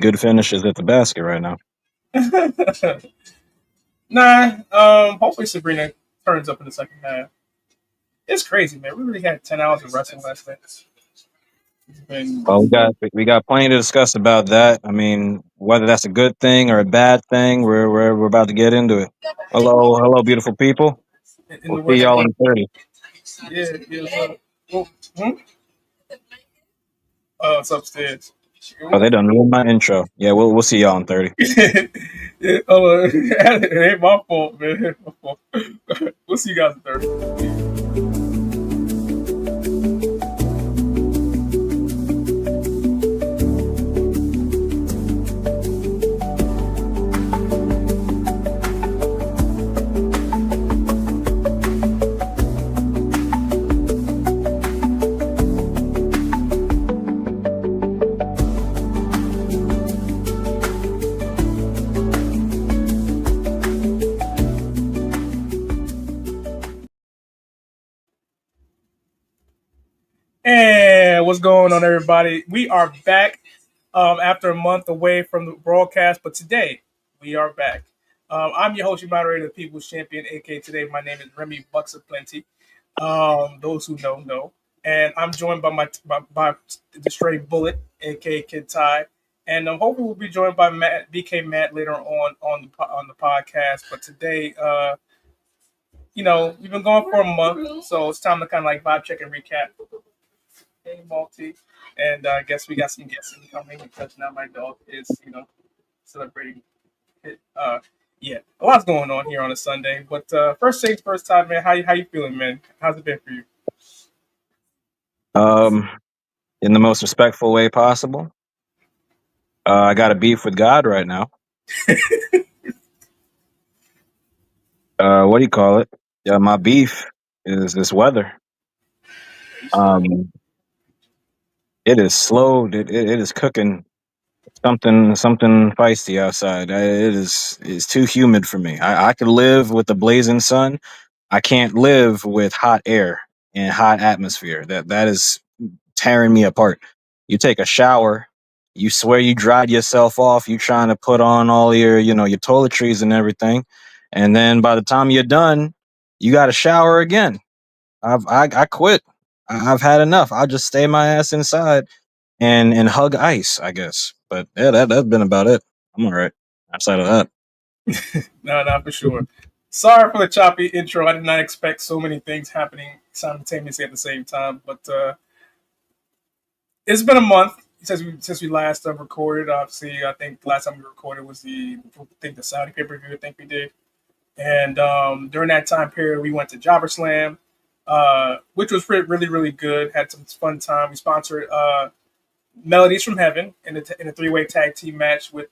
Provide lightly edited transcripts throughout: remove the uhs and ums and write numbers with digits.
good finishes at the basket right now. Nah. Hopefully Sabrina turns up in the second half. It's crazy, man. We really had 10 hours of wrestling last night. It's been Well, we got plenty to discuss about that. I mean, whether that's a good thing or a bad thing, we're about to get into it. Hello, beautiful people. in We'll the see words of y'all A. in 30. Yeah, yeah. Well, it's upstairs. Oh, they done ruined my intro. Yeah, we'll see y'all in 30. Yeah, it ain't my fault, man. It ain't my fault. We'll see you guys in 30. And what's going on, everybody? We are back after a month away from the broadcast, but today we are back. I'm your host, your moderator, the People's Champion, aka today. My name is Remy Bucks of Plenty. Those who know. And I'm joined by by the Stray Bullet, aka Kid Ty. And hopefully we'll be joined by BK Matt later on the podcast. But today, we've been going for a month, so it's time to kind of like vibe check and recap. Hey, Malty. And I guess we got some guests incoming because now my dog is, celebrating it. Yeah, a lot's going on here on a Sunday. But first things first, time, man. How you feeling, man? How's it been for you? Um, in the most respectful way possible. I got a beef with God right now. What do you call it? Yeah, my beef is this weather. Um, it is slow. It is cooking something feisty outside. It's too humid for me. I could live with the blazing sun. I can't live with hot air and hot atmosphere. That is tearing me apart. You take a shower, you swear you dried yourself off, you trying to put on all your toiletries and everything, and then by the time you're done, you got to shower again. I quit. I've had enough. I'll just stay my ass inside and hug ice, I guess. But yeah, that's been about it. I'm all right. Outside of that, No, for sure. Sorry for the choppy intro. I did not expect so many things happening simultaneously at the same time. But it's been a month since we last recorded. Obviously, I think the last time we recorded was the Saudi pay per view. I think we did. And during that time period, we went to Jobber Slam, which was really, really good. Had some fun time. We sponsored Melodies from Heaven in a three-way tag team match with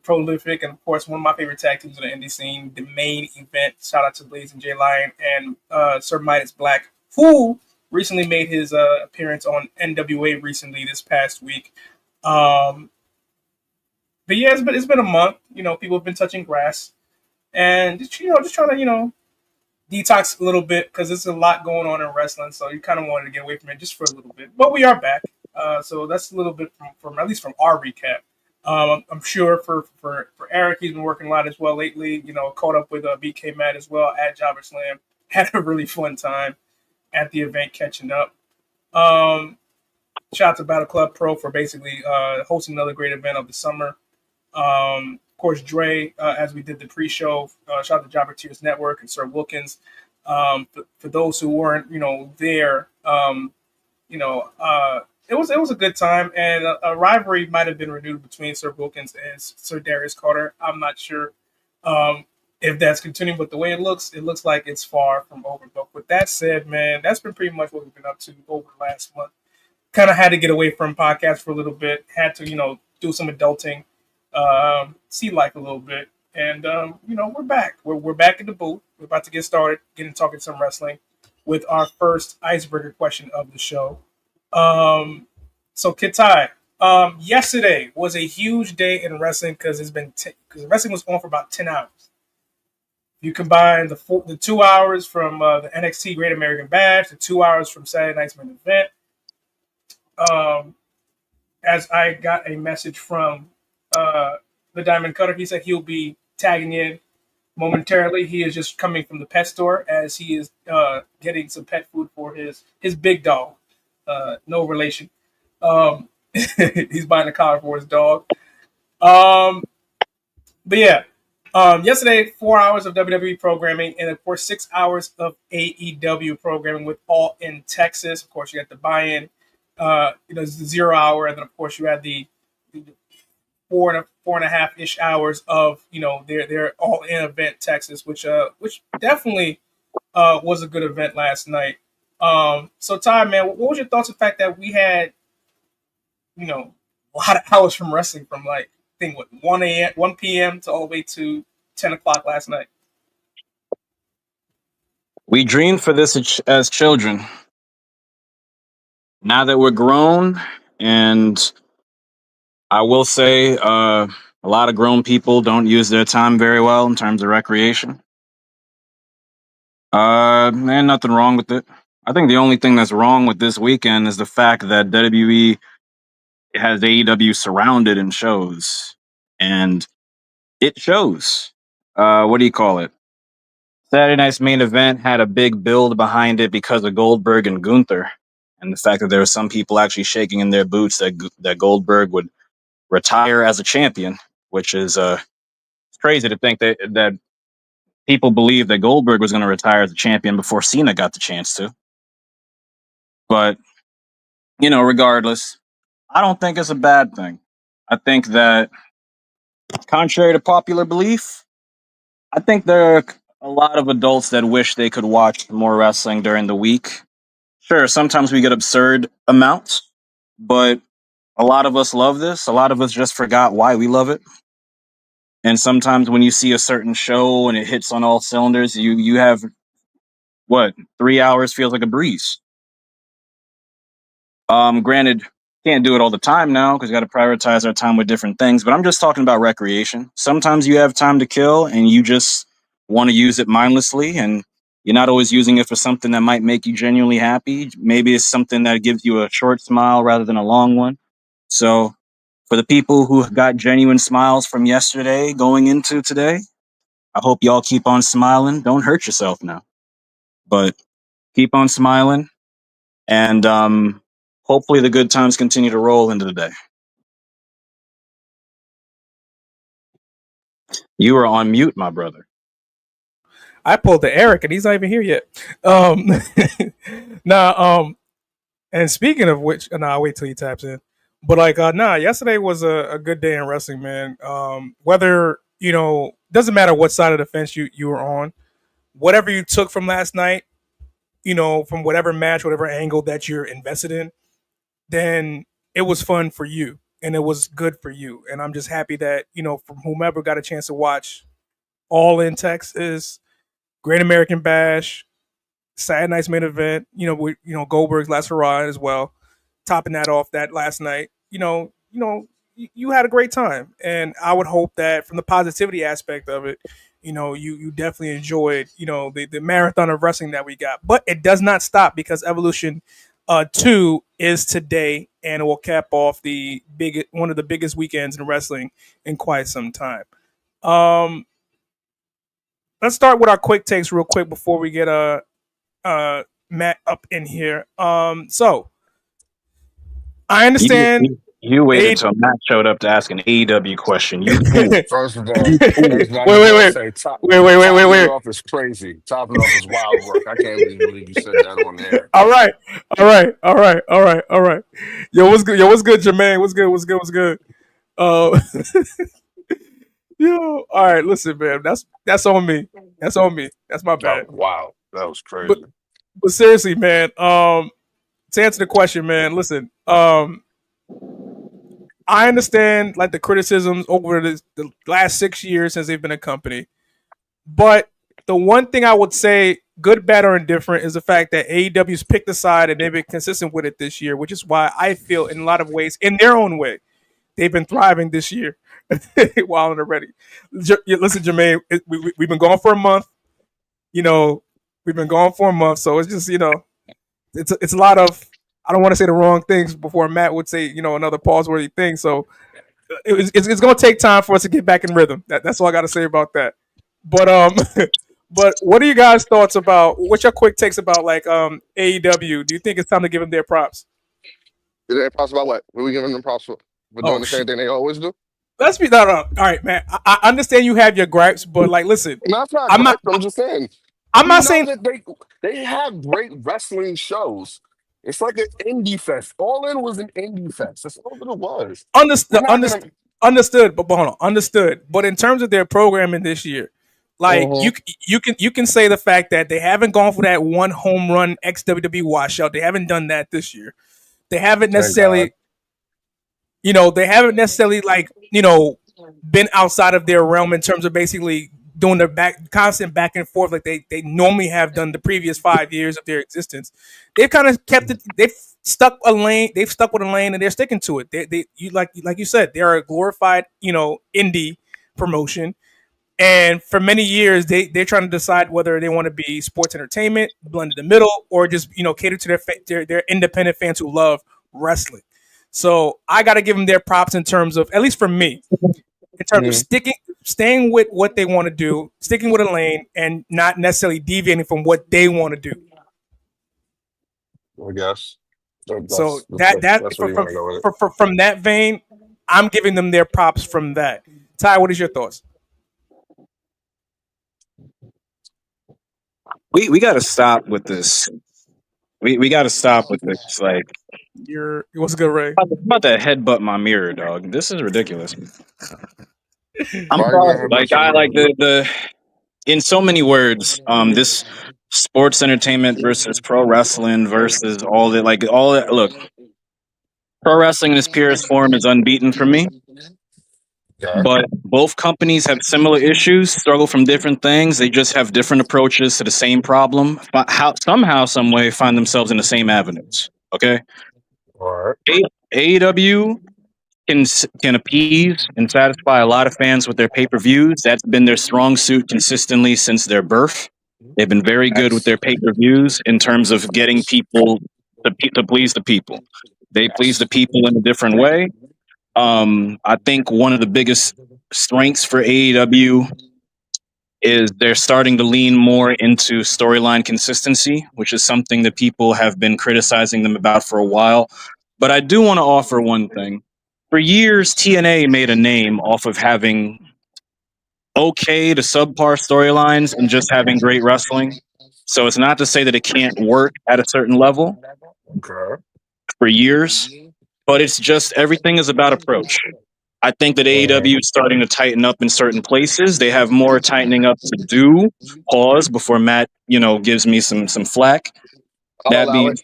Prolific, and of course one of my favorite tag teams in the indie scene. The main event. Shout out to Blaze and Jay Lion and Sir Midas Black, who recently made his appearance on NWA recently this past week. Um, but yeah, it's been a month. People have been touching grass and just trying to detox a little bit because there's a lot going on in wrestling. So you kind of wanted to get away from it just for a little bit. But we are back. So that's a little bit from at least from our recap. I'm sure for Eric, he's been working a lot as well lately. Caught up with BK Matt as well at Jobber Slam. Had a really fun time at the event catching up. Um, Shout out to Battle Club Pro for basically hosting another great event of the summer. Of course, Dre, as we did the pre-show, shout out to Jobber Tears Network and Sir Wilkins. For those who weren't, there, it was a good time, and a rivalry might have been renewed between Sir Wilkins and Sir Darius Carter. I'm not sure if that's continuing, but the way it looks like it's far from over. But with that said, man, that's been pretty much what we've been up to over the last month. Kind of had to get away from podcasts for a little bit. Had to, do some adulting, see life a little bit, and we're back. We're back in the booth. We're about to get started, talking some wrestling with our first icebreaker question of the show. Um, so Kitai, yesterday was a huge day in wrestling because because wrestling was on for about 10 hours. You combine the 2 hours from the NXT Great American Bash, the 2 hours from Saturday night's main event. Um, as I got a message from the Diamond Cutter. He said he'll be tagging in momentarily. He is just coming from the pet store as he is getting some pet food for his big dog. No relation. He's buying a collar for his dog. But yeah, yesterday 4 hours of WWE programming and of course 6 hours of AEW programming with All in Texas. Of course, you got the buy-in, the 0 hour, and then of course you had the four and a half ish hours of their All in event Texas, which definitely was a good event last night. So Ty, man, what was your thoughts on the fact that we had a lot of hours from wrestling from like I think what 1 p.m. to all the way to 10 o'clock last night. We dreamed for this as children. Now that we're grown, and I will say, a lot of grown people don't use their time very well in terms of recreation. And nothing wrong with it. I think the only thing that's wrong with this weekend is the fact that WWE has AEW surrounded in shows, and it shows. What do you call it? Saturday night's main event had a big build behind it because of Goldberg and Gunther, and the fact that there were some people actually shaking in their boots that Goldberg would retire as a champion, which is it's crazy to think that people believe that Goldberg was going to retire as a champion before Cena got the chance to. But regardless, I don't think it's a bad thing. I think that, contrary to popular belief, I think there are a lot of adults that wish they could watch more wrestling during the week. Sure, sometimes we get absurd amounts, but a lot of us love this. A lot of us just forgot why we love it. And sometimes when you see a certain show and it hits on all cylinders, you have 3 hours feels like a breeze. Granted, can't do it all the time now because we got to prioritize our time with different things. But I'm just talking about recreation. Sometimes you have time to kill and you just want to use it mindlessly, and you're not always using it for something that might make you genuinely happy. Maybe it's something that gives you a short smile rather than a long one. So for the people who got genuine smiles from yesterday going into today, I hope y'all keep on smiling. Don't hurt yourself now, but keep on smiling. And hopefully the good times continue to roll into the day. You are on mute, my brother. I pulled the Eric, and he's not even here yet. And speaking of which, I'll wait till he taps in. But yesterday was a good day in wrestling, man. Whether doesn't matter what side of the fence you were on, whatever you took from last night, from whatever match, whatever angle that you're invested in, then it was fun for you and it was good for you. And I'm just happy that, from whomever got a chance to watch All in Texas, Great American Bash, Saturday night's main event, with, Goldberg's last hurrah as well, topping that off that last night, you had a great time. And I would hope that from the positivity aspect of it, you definitely enjoyed, the marathon of wrestling that we got. But it does not stop because Evolution 2 is today, and it will cap off one of the biggest weekends in wrestling in quite some time. Let's start with our quick takes real quick before we get Matt up in here. So I understand. You waited until Matt showed up to ask an AEW question. You First of all, wait. Topping off is crazy. Topping off is wild work. I can't even believe you said that on air. All right. Yo, what's good, Jermaine? What's good? Yo, all right. Listen, man, that's on me. That's my bad. Oh, wow, that was crazy. But seriously, man. To answer the question, man. Listen. I understand the criticisms over the last 6 years since they've been a company, but the one thing I would say, good, bad, or indifferent, is the fact that AEW's picked a side and they've been consistent with it this year, which is why I feel, in a lot of ways, in their own way, they've been thriving this year. While already, listen, Jermaine, we've been gone for a month. We've been gone for a month, so it's just it's a lot of. I don't want to say the wrong things before Matt would say, another pause-worthy thing. So it's going to take time for us to get back in rhythm. That's all I got to say about that. But but what are you guys' thoughts about? What's your quick takes about like AEW? Do you think it's time to give them their props? Is that props about what? What are we giving them props for doing Oh the same shit. thing they always do? Let's be no, no. All right, man. I understand you have your gripes, but like, listen, No, that's not I'm not. gripe. I'm just saying. I'm We not know saying that they have great wrestling shows. It's like an indie fest. All in was an indie fest. That's all that it was. We're understood. not gonna. Understood. But hold on, understood. But in terms of their programming this year, like Mhm. you can say the fact that they haven't gone for that one home run ex WWE washout. They haven't done that this year. They haven't Thank God. necessarily, they haven't necessarily like been outside of their realm in terms of basically doing their constant back and forth like they normally have done the previous 5 years of their existence. They've kind of kept it. They've stuck a lane. They've stuck with a lane and they're sticking to it. You like you said, they're a glorified indie promotion. And for many years, they're trying to decide whether they want to be sports entertainment, blend in the middle, or just cater to their independent fans who love wrestling. So I got to give them their props in terms of, at least for me, in terms of Mhm. staying with what they want to do, sticking with a lane, and not necessarily deviating from what they want to do. I guess So that that's where you want to go with it. from that vein, I'm giving them their props from that. Ty, what is your thoughts? We got to stop with this. We got to stop with this. Like, What's good, Ray? I'm about to headbutt my mirror, dog. This is ridiculous. I'm Why you sorry. gonna have Like, much of I like a the in so many words. This sports entertainment versus pro wrestling versus all that. Like all that. Look, pro wrestling in its purest form is unbeaten for me. yeah? But both companies have similar issues, struggle from different things. They just have different approaches to the same problem. How somehow, some way, find themselves in the same avenues. Okay, All right. AEW can appease and satisfy a lot of fans with their pay per views. That's been their strong suit consistently since their birth. They've been very good with Yes. their pay per views in terms of getting people to please the people. They please the Yes. people in a different way. I think one of the biggest strengths for AEW is they're starting to lean more into storyline consistency, which is something that people have been criticizing them about for a while. But I do want to offer one thing. For years, TNA made a name off of having okay to subpar storylines and just having great wrestling. So it's not to say that it can't work at a certain level Okay. for years, but it's just everything is about approach. I think that Mhm. AEW is starting to tighten up in certain places. They have more tightening up to do. Pause before Matt, gives me some flack. I'll That allow being it.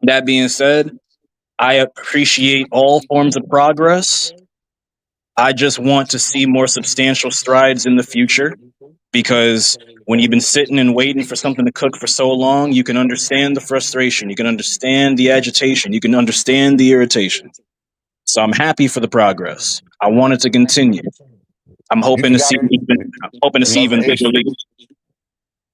that being said, I appreciate all forms of progress. I just want to see more substantial strides in the future because when you've been sitting and waiting for something to cook for so long, you can understand the frustration, you can understand the agitation, you can understand the irritation. So I'm happy for the progress. I want it to continue. I'm You hoping to forgot see even I'm hoping to see another even bigger issue leagues.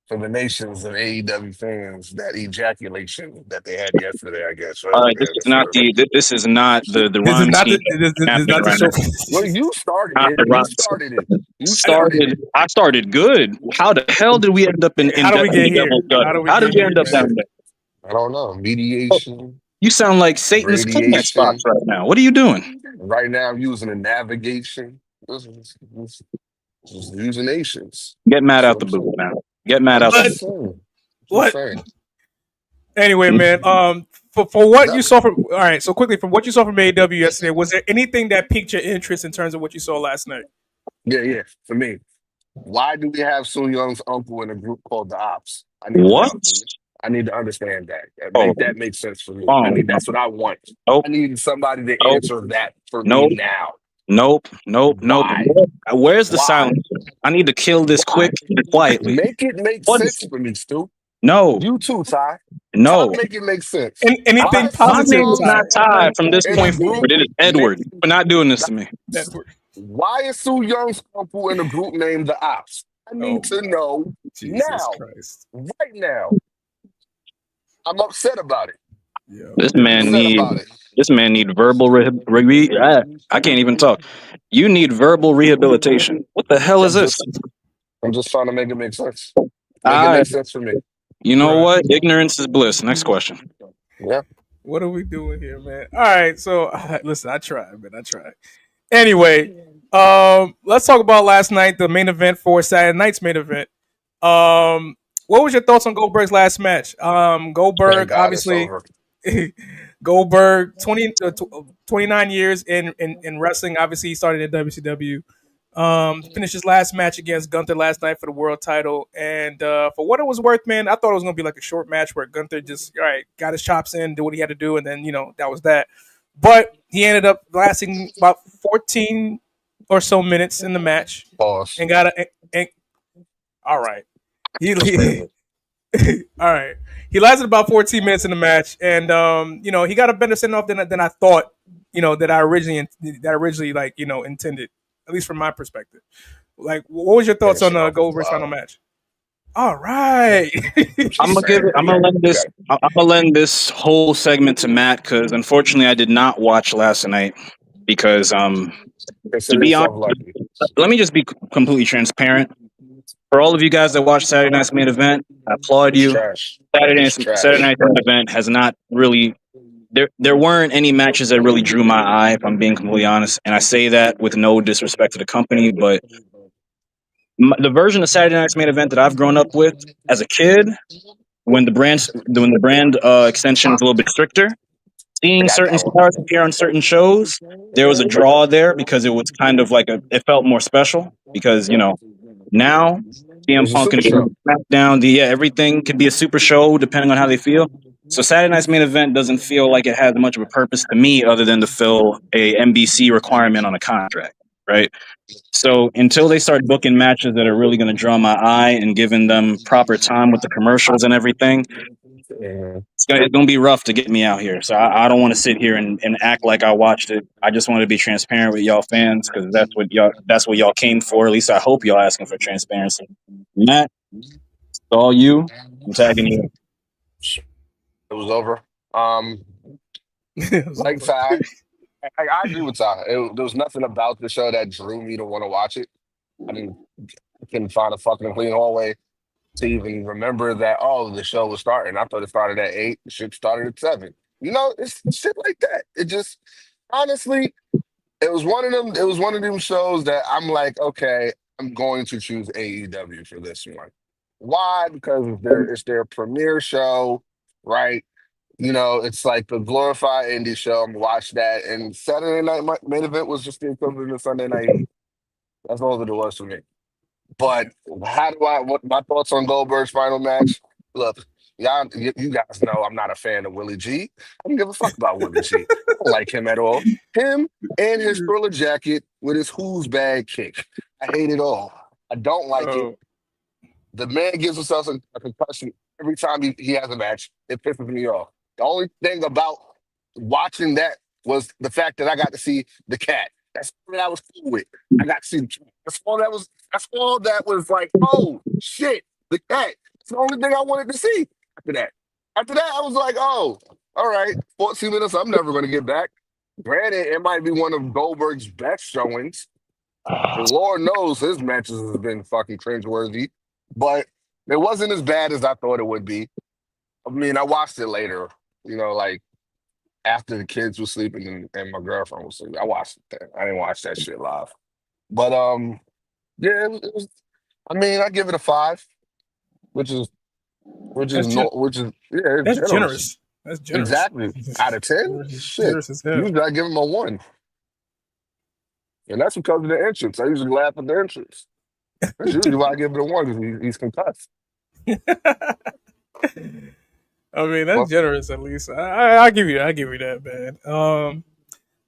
for the nations of AEW fans, that ejaculation that they had yesterday, I guess, right? This Yeah, is not the This is rhyme not scheme this is happening not the right show. now. well, you started Not it. the You rhyme started it. You started started. it. I started good. How the hell did we end up How in do we get the here? devil's How gutter? do we How did get we here, end up man? down there? I don't know. Oh, Mediation, you sound like Satan's cleaning spots radiation. right now. What are you doing? Right now, I'm using a navigation. Just using nations. Get mad That's out what the I'm booth, saying. man. Get mad I'm out the What? just booth. saying. Just What? saying. Anyway, man. For what That, you saw from all right. So quickly, from what you saw from AEW yesterday, was there anything that piqued your interest in terms of what you saw last night? yeah. For me, why do we have Sun Young's uncle in a group called the Ops? I need to What? know. I need to understand that. Oh, That makes sense for me. oh, That's what I want. nope, I need somebody to nope, answer that for me nope, now. nope. Why? Where's the Why? silence? I need to kill this Why? quick and quietly. Make it make What is sense it? for me, Stu. No, You too, Ty. Ty, no. make it make sense. Anything Why is Su My name positive, is Young Ty? not Ty from this in a point group? forward. It is Edward. You're not doing this to me. Edward. Why is Su Young's uncle in a group named the Ops? I Oh need to my know Jesus now, Christ. right now. I'm upset about it. Yeah. This I'm man upset needs about it. This man need verbal I can't even talk. You need verbal rehabilitation. What the hell is I'm this? just I'm just trying to make it make sense. Make it I, make sense for me. you know Right. what? Ignorance is bliss. Next question. Yeah. What are we doing here, man? All right, so listen, I tried, man. I tried. Anyway, let's talk about last night, the main event for Saturday night's main event. Um, what was your thoughts on Goldberg's last match? Thank Goldberg, God it's obviously, over. Goldberg, 29 years in wrestling. Obviously, he started in WCW. Finished his last match against Gunther last night for the world title, and for what it was worth, man, I thought it was gonna be like a short match where Gunther just got his chops in, did what he had to do, and then that was that. But he ended up lasting about 14 or so minutes in the match, Pause. and all right. That's He crazy. all right. He lasted about 14 minutes in the match, and he got a better send off than I thought. That I originally intended, at least from my perspective. Like, what was your thoughts on Finishing off was Goldberg's final wild. match? All right. I'm I'm just gonna give saying. it. I'm gonna lend this. I'm gonna lend this whole segment to Matt because unfortunately I did not watch last night because to Consider be honest, yourself lucky. let me just be completely transparent. For all of you guys that watched Saturday night's main event, I applaud It's you. trash. Saturday It's Saturday trash. night's main event has not really there weren't any matches that really drew my eye, if I'm being completely honest. And I say that with no disrespect to the company, but the version of Saturday night's main event that I've grown up with as a kid, when the brand extension was a little bit stricter, I seeing got certain that one. stars appear on certain shows, there was a draw there because it was kind of like it felt more special because now It CM was a Punk super and show. SmackDown, everything could be a super show depending on how they feel. So Saturday night's main event doesn't feel like it has much of a purpose to me other than to fill a NBC requirement on a contract, right? So until they start booking matches that are really going to draw my eye and giving them proper time with the commercials and everything, Yeah. it's gonna be rough to get me out here. So I don't want to sit here and act like I watched it. I just want to be transparent with y'all fans because that's what y'all came for. At least I hope y'all asking for transparency. Matt, it's all you. I'm tagging you. It was over. Um, It was like over. Ty, I agree with Ty. There was nothing about the show that drew me to want to watch it. I didn't I couldn't find a fucking clean hallway to even remember that, oh, the show was starting. I thought it started at 8. The shit started at 7. It's shit like that. It just honestly, it was one of them shows that I'm like, okay, I'm going to choose AEW for this one. Why? Because it's their premiere show, right? It's like the glorified indie show. I'm gonna watch that. And Saturday night main event was just the equivalent of Sunday night heat. That's all that it was for me. But what my thoughts on Goldberg's final match? Look, you guys know I'm not a fan of Willie G. I don't give a fuck about Willie G. I don't like him at all. Him and his thriller jacket with his who's bag kick. I hate it all. I don't like it. Oh, The man gives himself a concussion every time he has a match. It pisses me off. The only thing about watching that was the fact that I got to see the cat. That's what I was cool with. I got to see the cat. That's all that was like, oh shit, the cat. It's the only thing I wanted to see after that. After that, I was like, oh, all right, 14 minutes, I'm never gonna get back. Granted, it might be one of Goldberg's best showings. And Lord knows his matches has been fucking cringeworthy, but it wasn't as bad as I thought it would be. I mean, I watched it later, like after the kids were sleeping and my girlfriend was sleeping. I watched it then. I didn't watch that shit live. But yeah, it was I mean, I give it a 5, which is which is that's gen- no which is yeah, it's that's generous. generous. That's generous. Exactly. Out of 10? Shit. Generous as hell. Usually I give him a 1. And that's because of the entrance. I usually laugh at the entrance. That's usually why I give it a 1 because he's concussed. I mean, that's Well, generous at least. I give you that, man.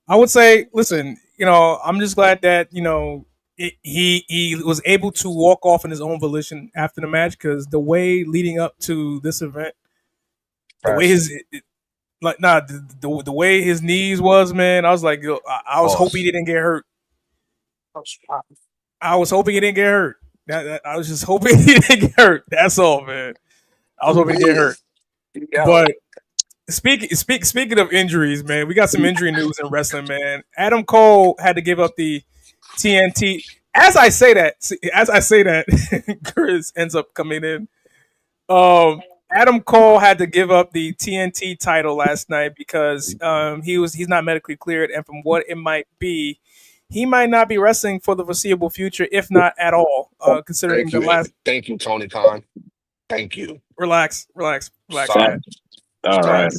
I would say, listen, I'm just glad that he was able to walk off in his own volition after the match because the way leading up to this event, the way pass. the way his knees was, man, I was like, I was hoping Pause. he didn't get hurt. I was hoping he didn't get hurt. I was just hoping he didn't get hurt. That's all, man. I was hoping he He get hurt, is. Yo, but Speaking of injuries, man, we got some injury news in wrestling, man. Adam Cole had to give up the TNT. As I say that, Chris ends up coming in. Adam Cole had to give up the TNT title last night because he's not medically cleared, and from what it might be, he might not be wrestling for the foreseeable future, if not at all. Considering Thank you, Tony Khan. Thank you. Relax. Sorry. All right.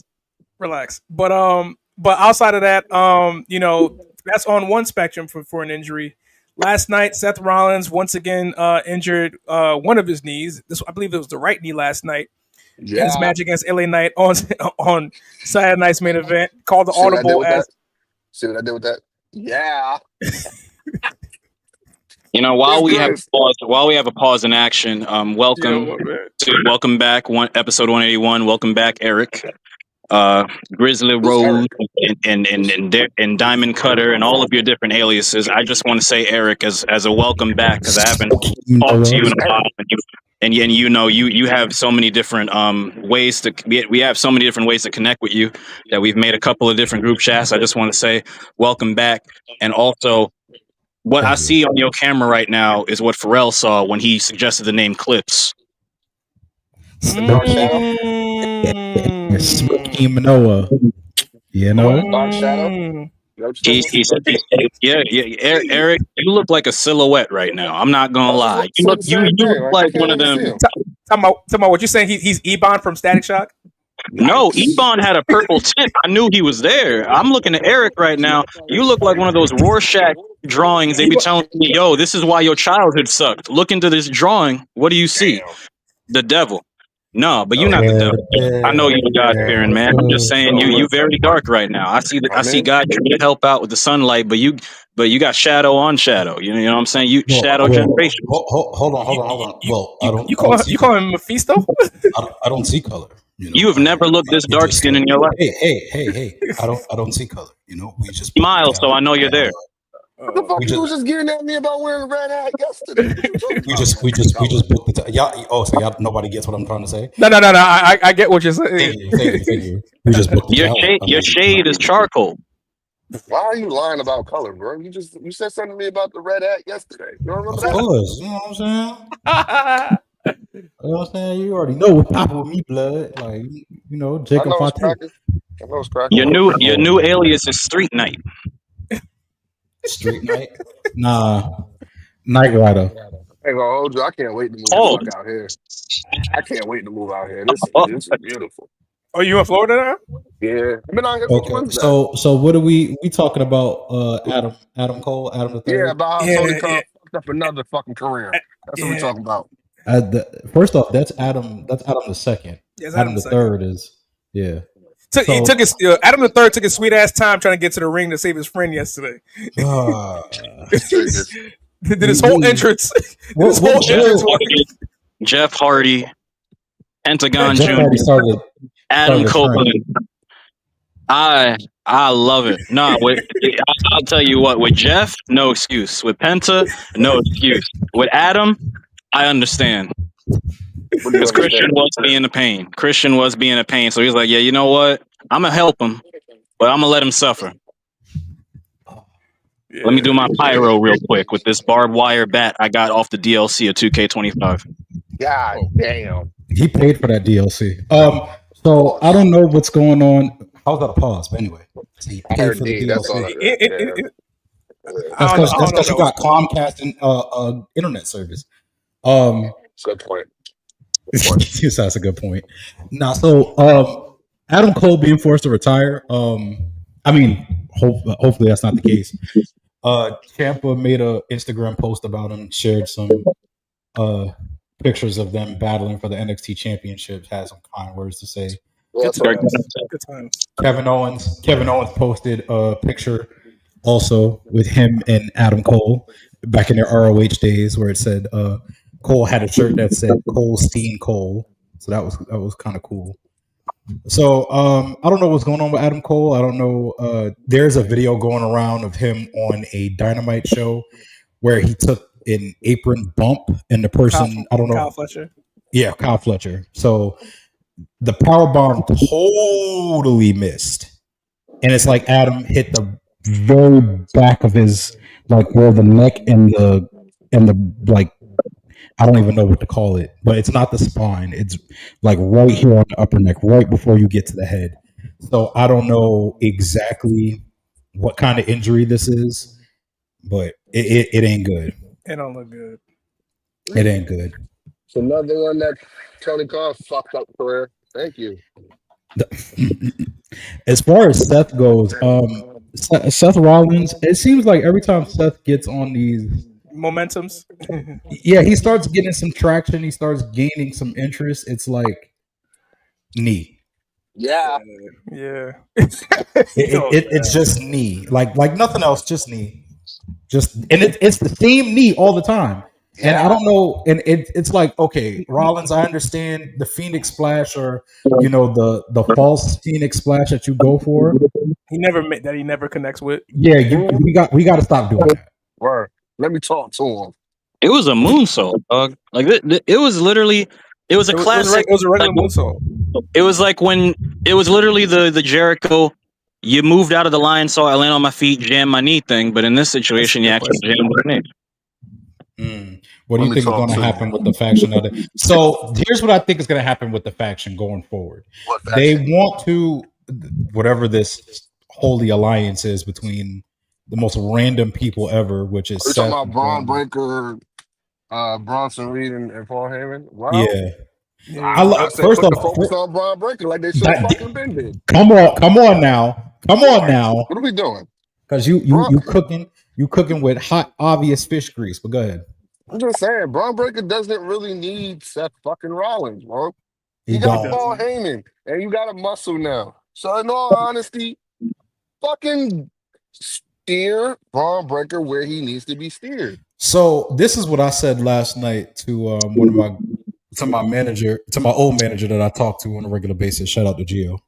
Relax. But outside of that, that's on one spectrum for an injury. Last night, Seth Rollins once again injured one of his knees. I believe it was the right knee last night. Yeah. His match against LA Knight on Saturday night's main event called the audible as. See what I did with that? Yeah. While we have a pause in action, welcome back. Episode 181. Welcome back, Eric, Grizzly Road, and Diamond Cutter, and all of your different aliases. I just want to say, Eric, as a welcome back, because I haven't talked to you in a while, and you have so many different ways to. We have so many different ways to connect with you that we've made a couple of different group chats. I just want to say, welcome back, and also. What I see on your camera right now is what Pharrell saw when he suggested the name Clips. Dark Shadow? Smokey Manoa. Dark Shadow? He said, Eric, you look like a silhouette right now. I'm not gonna lie. You look like one of them. Talking about what you're saying? He's Ebon from Static Shock. No, Ebon had a purple tint. I knew he was there. I'm looking at Eric right now. You look like one of those Rorschach drawings. They be telling me, "Yo, this is why your childhood sucked. Look into this drawing. What do you see? The devil." No, but you're not the devil. I know you're God-fearing, man. I'm just saying you very dark right now. I see God trying to help out with the sunlight, but you got shadow on shadow. You know what I'm saying? Shadow generation. Hold on. Well, you call him Mephisto? I don't see color. You have never looked this dark skin in your life. Hey! I don't see color. We just smile, so I know you're there. What the fuck you was just getting at me about wearing a red hat yesterday? we just booked the y'all. So y'all, nobody gets what I'm trying to say. No. I get what you're saying. Thank you. We just booked your shade is charcoal. Why are you lying about color, bro? You said something to me about the red hat yesterday. You don't remember that? Of course. You know what I'm saying? You know what I'm saying? You already know what's popping with me, blood. Like, Jacob Fontaine. I know it's cracking. Your new alias is Street Knight. Street Knight? Nah. Night Rider. Hey, hold you. I can't wait to move out here. I can't wait to move out here. This is beautiful. Oh, you in Florida now? Yeah. I've been out here for Wednesday. So what are we talking about? Adam Cole, Adam the Third? Yeah, about how Tony Khan fucked up another fucking career. That's what we're talking about. First off, that's Adam the Second. Yes, Adam the Third is Adam the Third took his sweet ass time trying to get to the ring to save his friend yesterday. Did his whole entrance. Jeff Hardy, Pentagon Jr., Adam Copeland. I love it. No, I'll tell you what. With Jeff, no excuse. With Penta, no excuse. With Adam, I understand. Because Christian was being a pain. So he's like, yeah, you know what? I'm going to help him, but I'm going to let him suffer. Yeah. Let me do my pyro real quick with this barbed wire bat I got off the DLC of 2K25. God damn. He paid for that DLC. So I don't know what's going on. I was at a pause, but anyway. So he paid for the DLC. That's because you got Comcast and internet service. Good point. Yes, that's a good point. Now, so Adam Cole being forced to retire. I mean, hopefully that's not the case. Ciampa made a Instagram post about him, shared some pictures of them battling for the NXT Championship. Had some kind words to say. Good times. Kevin Owens posted a picture also with him and Adam Cole back in their ROH days, where it said Cole had a shirt that said Cole Steen Cole. So that was kind of cool. So I don't know what's going on with Adam Cole. I don't know. There's a video going around of him on a Dynamite show where he took an apron bump, and the person I don't know. Kyle Fletcher. Yeah, Kyle Fletcher. So the power bomb totally missed, and it's like Adam hit the very back of his, like where the neck and the like, I don't even know what to call it, but it's not the spine. It's like right here on the upper neck, right before you get to the head. So I don't know exactly what kind of injury this is, but it ain't good. It don't look good. It ain't good. So another one that Tony Khan fucked up career. Thank you. As far as Seth goes, Seth Rollins, it seems like every time Seth gets on these Momentums. yeah, he starts getting some traction, he starts gaining some interest. It's like knee. Yeah. Yeah. It's just knee. Like nothing else, just knee. Just and it's the same knee all the time. And I don't know, and it's like, okay, Rollins, I understand the Phoenix Splash, or the false Phoenix Splash that you go for. He never connects with. Yeah, we got to stop doing that. Word. Let me talk to him. It was a moonsault, dog. Like it was literally, it was a classic. It was a regular moonsault. It was like when it was literally the Jericho. You moved out of the line, so I land on my feet, jam my knee thing. But in this situation, you actually jammed my knee. What do you think is going to happen with the faction? So here's what I think is going to happen with the faction going forward. They want to, whatever this holy alliance is between the most random people ever, which is talking about Braun Breaker, Bronson Reed, and Paul Heyman. Wow. Yeah. First off, focus on Braun Breaker like they should have fucking been did. Come on now. What are we doing? Because you cooking with hot, obvious fish grease. But go ahead. I'm just saying, Braun Breaker doesn't really need Seth fucking Rollins, bro. You got Paul Heyman, and you got a muscle now. So in all honesty, fucking steer Braun Breaker where he needs to be steered. So this is what I said last night to my manager, to my old manager that I talk to on a regular basis. Shout out to Gio.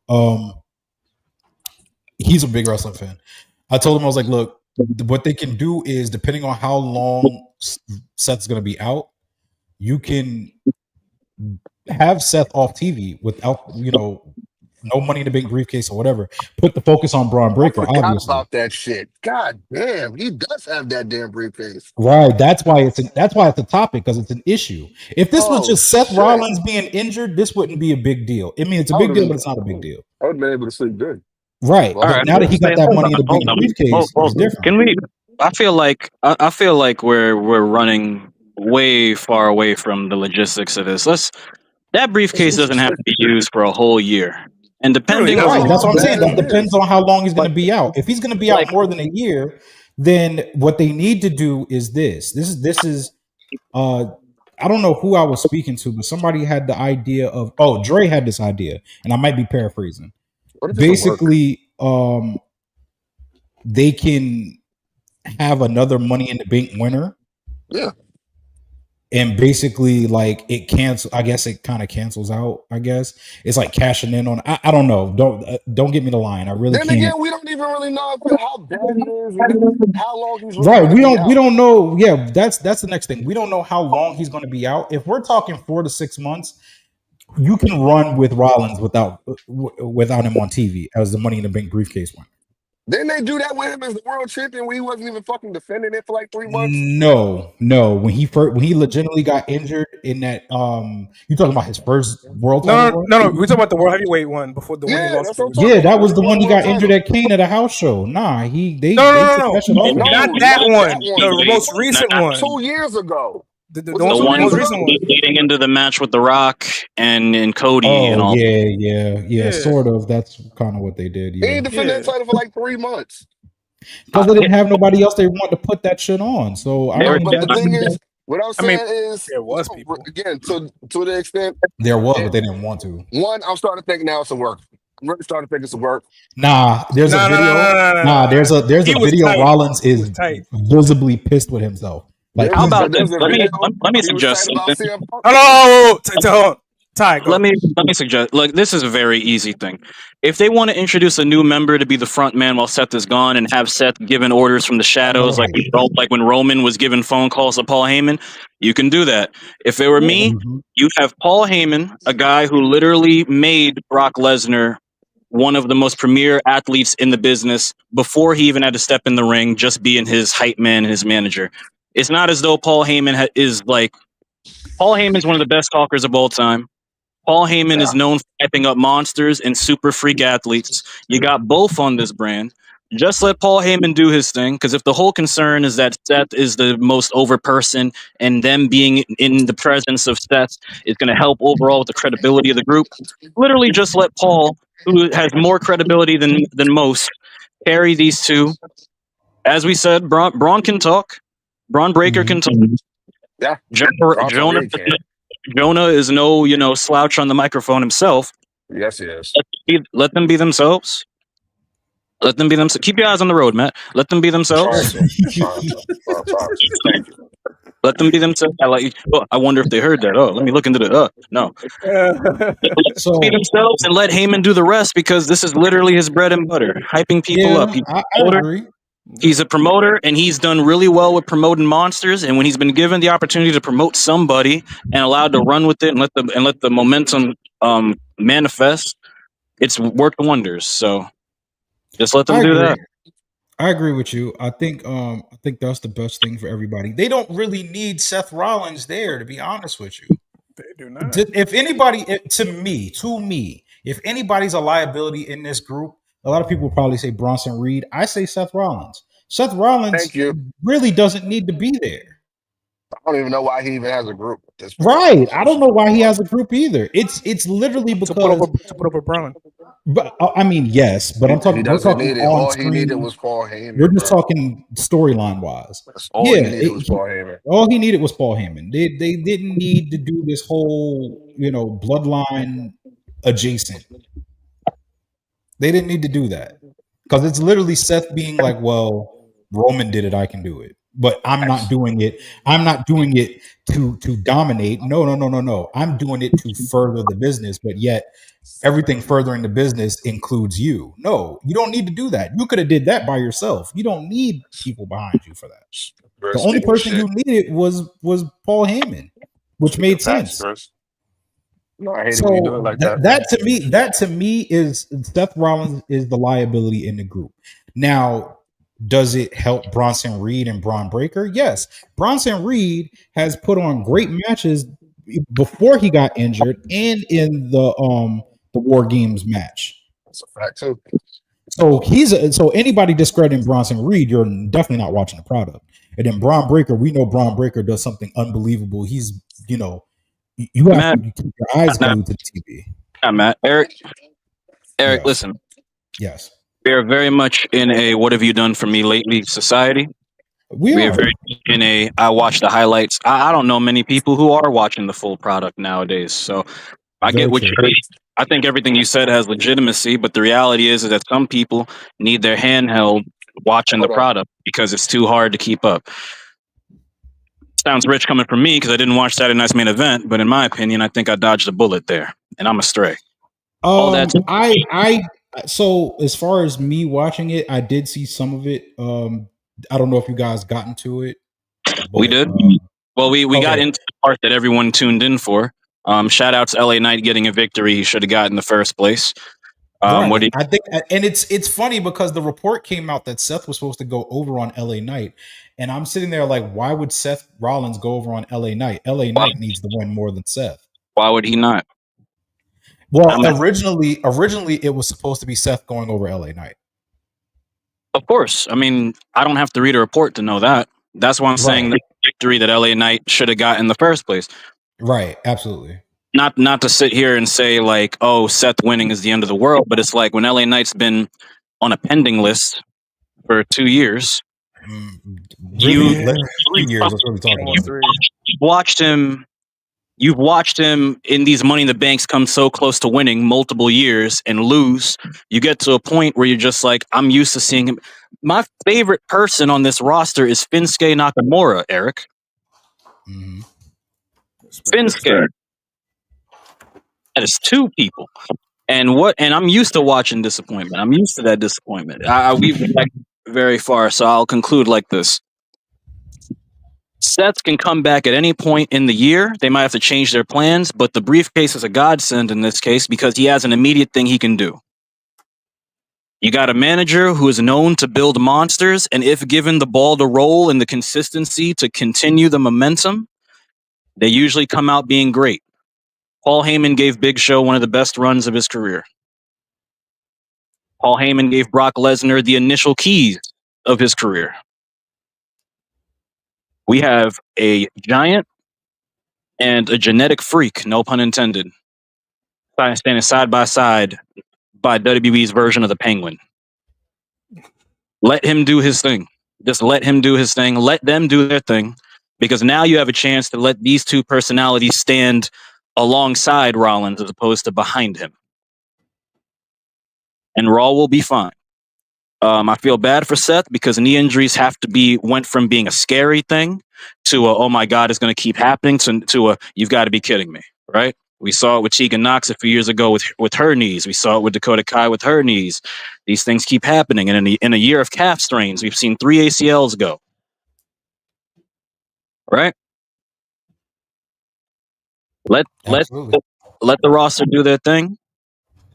He's a big wrestling fan. I told him, I was like, look, what they can do is, depending on how long Seth's going to be out, you can have Seth off TV without, no Money in the Bank briefcase or whatever. Put the focus on Braun Breaker. I forgot obviously about that shit. God damn, he does have that damn briefcase. Right. That's why it's a topic, because it's an issue. If this was just Seth Rollins being injured, this wouldn't be a big deal. I mean, it's a big deal, but it's not a big deal. I would have been able to sleep good. Right. But now that he got that Money in the Bank briefcase, it's different. Can we? I feel like we're running way far away from the logistics of this. That briefcase doesn't have to be used for a whole year. And depending on that's what I'm saying. That depends on how long he's going to be out. If he's going to be out more than a year, then what they need to do is this. This is I don't know who I was speaking to, but somebody had the idea of Dre had this idea, and I might be paraphrasing. Basically, they can have another Money in the Bank winner. Yeah. And basically, like, it cancels. I guess it kind of cancels out. I guess it's like cashing in on. I don't know. Don't get me the line. I really can't. Then again, we don't even really know how bad it is and how long he's really right. We don't know. Yeah, that's the next thing. We don't know how long he's going to be out. If we're talking 4 to 6 months, you can run with Rollins without him on TV as the Money in the Bank briefcase winner. Didn't they do that with him as the world champion when he wasn't even fucking defending it for like 3 months? No. When he legitimately got injured in that you talking about his first world title? No. We're talking about the world heavyweight one before the one he lost. That was the one he got injured at Kane at a house show. Nah, they no. Not that one. The most recent one. 2 years ago. The one most recent one leading into the match with The Rock and Cody and all. Yeah, sort of. That's kind of what they did. Yeah. He didn't defend that title for like 3 months because they didn't have nobody else they wanted to put that shit on. So but the thing is, what I'm saying is, there was people again to the extent there was, but they didn't want to. One, I'm starting to think now it's a work. I'm really starting to think it's a work. Nah, there's a video. There's a video. Tight. Rollins is visibly pissed with himself. Like, how about this? Let me suggest something. Hello. Ty, go. Let me suggest. Like, this is a very easy thing. If they want to introduce a new member to be the front man while Seth is gone, and have Seth giving orders from the shadows, like when Roman was giving phone calls to Paul Heyman, you can do that. If it were me, you have Paul Heyman, a guy who literally made Brock Lesnar one of the most premier athletes in the business before he even had to step in the ring, just being his hype man and his manager. It's not as though Paul Heyman is like Paul Heyman's one of the best talkers of all time. Paul Heyman is known for hyping up monsters and super freak athletes. You got both on this brand. Just let Paul Heyman do his thing, because if the whole concern is that Seth is the most over person and them being in the presence of Seth is going to help overall with the credibility of the group, literally just let Paul, who has more credibility than most, carry these two. As we said, Braun can talk. Braun Breaker can talk. Yeah. Jonah is no, slouch on the microphone himself. Yes, he is. Let them be themselves. Let them be themselves. Keep your eyes on the road, Matt. Let them be themselves. Let them be themselves. I wonder if they heard that. Oh, let me look into the. No. So be themselves and let Heyman do the rest, because this is literally his bread and butter, hyping people up. I agree. He's a promoter, and he's done really well with promoting monsters. And when he's been given the opportunity to promote somebody and allowed to run with it and let the momentum manifest, it's worked wonders. So just let them do that. I agree with you. I think that's the best thing for everybody. They don't really need Seth Rollins there, to be honest with you. They do not. If anybody, to me, if anybody's a liability in this group, a lot of people will probably say Bronson Reed. I say Seth Rollins. Seth Rollins really doesn't need to be there. I don't even know why he even has a group. Right. I don't know why he has a group either. It's literally because to put over Braun. But I mean, yes, but I'm talking. We're talking all he needed was Paul Heyman. We're just talking storyline wise. All he needed was Paul Heyman. All he needed was Paul Heyman. They didn't need to do this whole bloodline adjacent. They didn't need to do that, because it's literally Seth being like, "Well, Roman did it, I can do it." But I'm not doing it. I'm not doing it to dominate. No. I'm doing it to further the business. But yet, everything furthering the business includes you. No, you don't need to do that. You could have did that by yourself. You don't need people behind you for that. The only person you needed was Paul Heyman, which made sense. No, I hate it when you do it like that. That to me is Seth Rollins is the liability in the group. Now, does it help Bronson Reed and Braun Breaker? Yes. Bronson Reed has put on great matches before he got injured and in the War Games match. That's a fact too. So anybody discrediting Bronson Reed, you're definitely not watching the product. And then Braun Breaker, we know Braun Breaker does something unbelievable. He's you have to keep your eyes glued to the TV. Matt. Eric, listen. Yes. We are very much in a "what have you done for me lately" society. We are very in a "I watch the highlights." I don't know many people who are watching the full product nowadays. So I get what you mean. I think everything you said has legitimacy, but the reality is that some people need their handheld watching the product because it's too hard to keep up. Sounds rich coming from me because I didn't watch Saturday Night's Main Event, but in my opinion, I think I dodged a bullet there, and I'm astray. So as far as me watching it, I did see some of it. I don't know if you guys got into it. We did. We got into the part that everyone tuned in for. Shout out to LA Knight getting a victory he should have got in the first place. I think, and it's funny because the report came out that Seth was supposed to go over on LA Knight, and I'm sitting there like, why would Seth Rollins go over on LA Knight? LA Knight needs to win more than Seth. Why would he not? Well, originally it was supposed to be Seth going over LA Knight. Of course. I mean, I don't have to read a report to know that. That's why I'm saying the victory that LA Knight should have got in the first place. Right, absolutely. Not to sit here and say like, oh, Seth winning is the end of the world, but it's like when LA Knight's been on a pending list for 2 years. You've watched him in these Money in the Banks come so close to winning multiple years and lose. You get to a point where you're just like, I'm used to seeing him. My favorite person on this roster is Shinsuke Nakamura, Eric. Shinsuke. That is two people. And I'm used to watching disappointment. I'm used to that disappointment. We've got very far, so I'll conclude like this. Seth can come back at any point in the year. They might have to change their plans, but the briefcase is a godsend in this case because he has an immediate thing he can do. You got a manager who is known to build monsters, and if given the ball to roll and the consistency to continue the momentum, they usually come out being great. Paul Heyman gave Big Show one of the best runs of his career. Paul Heyman gave Brock Lesnar the initial keys of his career. We have a giant and a genetic freak, no pun intended, standing side by side by WWE's version of the Penguin. Let him do his thing. Just let him do his thing. Let them do their thing. Because now you have a chance to let these two personalities stand alongside Rollins as opposed to behind him. And Raw will be fine. I feel bad for Seth because knee injuries went from being a scary thing to oh my God, it's going to keep happening to you've got to be kidding me, right? We saw it with Tegan Knox a few years ago with her knees. We saw it with Dakota Kai with her knees. These things keep happening. And in a year of calf strains, we've seen 3 ACLs go. Right? Let the roster do their thing.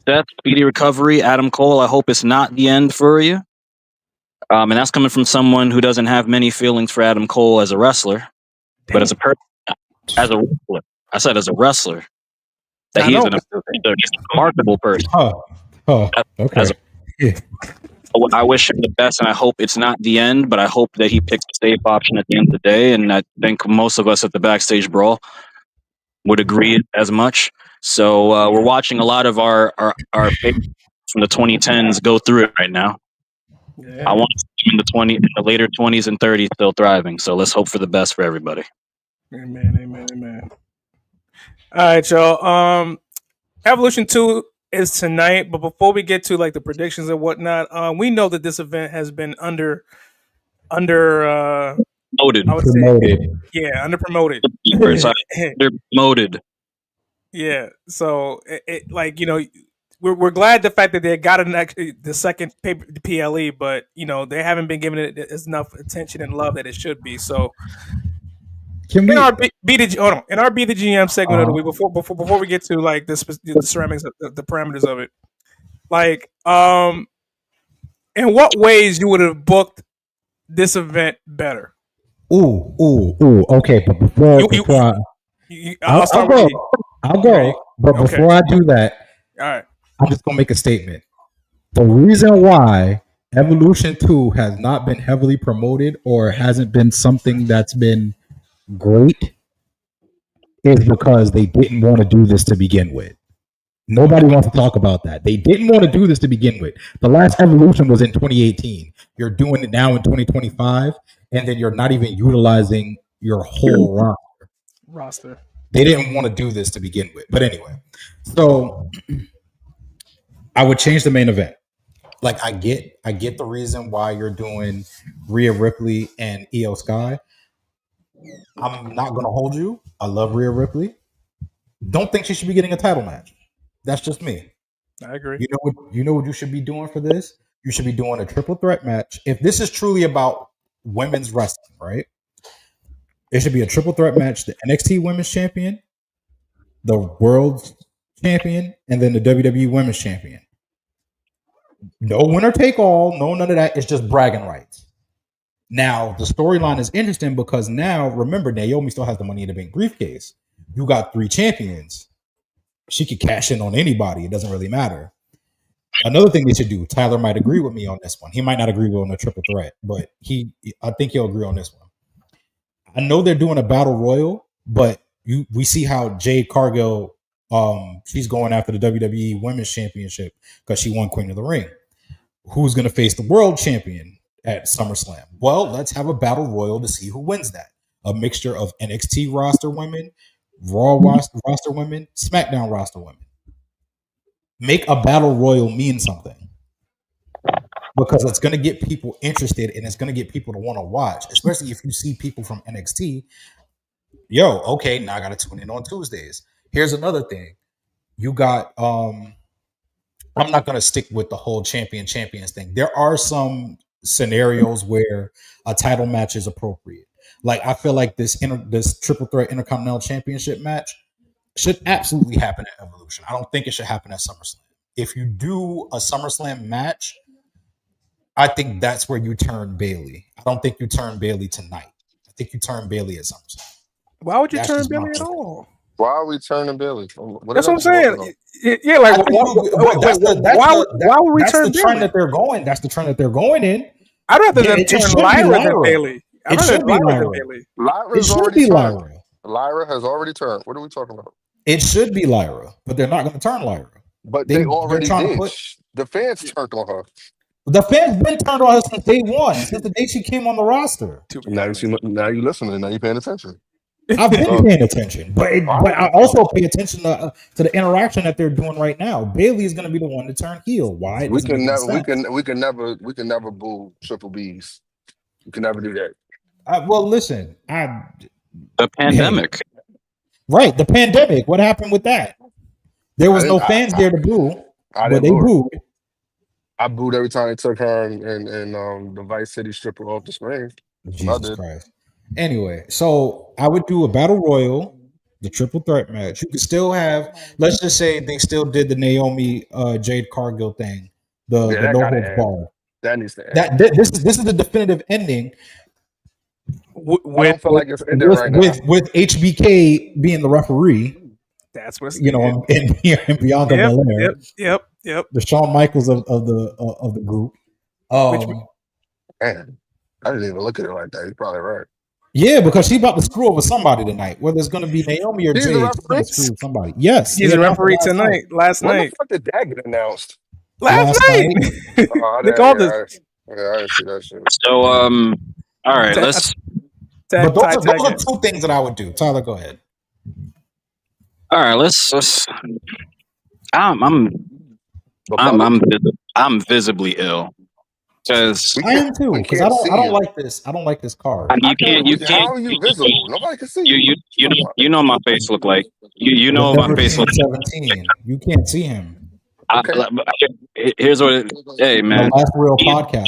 Seth, speedy recovery. Adam Cole, I hope it's not the end for you. And that's coming from someone who doesn't have many feelings for Adam Cole as a wrestler, but as a wrestler. I said as a wrestler. That he's a remarkable person. Okay. I wish him the best, and I hope it's not the end, but I hope that he picks the safe option at the end of the day, and I think most of us at the Backstage Brawl would agree as much. So we're watching a lot of our favorites from the 2010s go through it right now. Yeah. I want to see him in the later 20s and 30s still thriving. So let's hope for the best for everybody. Amen. All right, y'all. Evolution 2 is tonight, but before we get to like the predictions and whatnot, we know that this event has been under promoted. I would say, yeah, under promoted. They're promoted. Yeah, so it like, you know, we're glad the fact that they got the second PLE, but you know they haven't been giving it enough attention and love that it should be. So, in our Be the GM segment of the week, before we get to like the ceramics, the parameters of it, like in what ways you would have booked this event better? Okay, but before I'll go. But before I do that, all right, I'm just gonna make a statement. The reason why Evolution 2 has not been heavily promoted or hasn't been something that's been great is because they didn't want to do this to begin with. Nobody wants to talk about that. They didn't want to do this to begin with. The last Evolution was in 2018. You're doing it now in 2025, and then you're not even utilizing your whole roster. They didn't want to do this to begin with. But anyway, so I would change the main event. Like I get the reason why you're doing Rhea Ripley and Io Sky. I'm not gonna hold you. I love Rhea Ripley. Don't think she should be getting a title match. That's just me. I agree. You know what you should be doing for this? You should be doing a triple threat match. If this is truly about women's wrestling, right? It should be a triple threat match: the NXT Women's Champion, the World Champion, and then the WWE Women's Champion. No winner take all, no none of that. It's just bragging rights. Now, the storyline is interesting because now, remember, Naomi still has the Money in the Bank briefcase. You got 3 champions. She could cash in on anybody. It doesn't really matter. Another thing they should do, Tyler might agree with me on this one. He might not agree with on the triple threat, but I think he'll agree on this one. I know they're doing a battle royal, but we see how Jade Cargill, she's going after the WWE Women's Championship because she won Queen of the Ring. Who's going to face the world champion at SummerSlam? Well, let's have a battle royal to see who wins that. A mixture of NXT roster women, Raw roster women, SmackDown roster women. Make a battle royal mean something. Because it's going to get people interested and it's going to get people to want to watch, especially if you see people from NXT. Yo, okay, now I got to tune in on Tuesdays. Here's another thing. You got I'm not going to stick with the whole champions thing. There are some scenarios where a title match is appropriate. Like I feel like this triple threat intercontinental championship match should absolutely happen at Evolution. I don't think it should happen at SummerSlam. If you do a SummerSlam match, I think that's where you turn Bailey. I don't think you turn Bailey tonight. I think you turn Bailey at SummerSlam. Why would you That's turn just my Bailey at opinion. all? Why are we turning Billy? That's what I'm saying. Yeah, like why would we That's turn the trend Bailey? that they're going. That's the trend that they're going in. I'd rather Yeah, them it turn should be Lyra than Lyra. Bailey. It should be Lyra. Bailey. It Lyra's should already be turned. Lyra. Lyra has already turned. What are we talking about? It should be Lyra, but they're not going to turn Lyra. But they already trying to did. put- The fans turned on her. The fans been turned on her since day one, since the day she came on the roster. Now you listening. Now you paying attention. I've been paying attention, but I also pay attention to the interaction that they're doing right now. Bailey is going to be the one to turn heel. Why? It We doesn't can make any never sense. we can never boo Triple B's. We can never do that. Well, listen, The pandemic. right, the pandemic. What happened with that? There was no fans there to boo, but they booed. I booed every time they took her and the Vice City stripper off the screen. Jesus Christ. Anyway, so I would do a battle royal, the triple threat match. You could still have, let's just say they still did the Naomi Jade Cargill thing, the no holds barred. That needs to end. This is the definitive ending. I don't feel like it's ending right now. With HBK being the referee. That's what's and Bianca Belair. Yep. The Shawn Michaels of the group. Man, I didn't even look at it like that. You're probably right. Yeah, because she's about to screw over somebody tonight. Whether it's going to be Naomi or Jade, she's going to screw somebody. Yes, he's a referee tonight. Last night. When the fuck did that get announced? Last night. They called this. Yeah, I didn't see that shit. So, all right, let's. But those are two things that I would do. Tyler, go ahead. All right, let's. I'm visibly ill. Because I am too. Because I don't like this. I don't like this card. You can't. How are you visible? Nobody can see you. You know my face look like. You know my face look. 17. You can't see him. Here's what. Hey man, the last real podcast.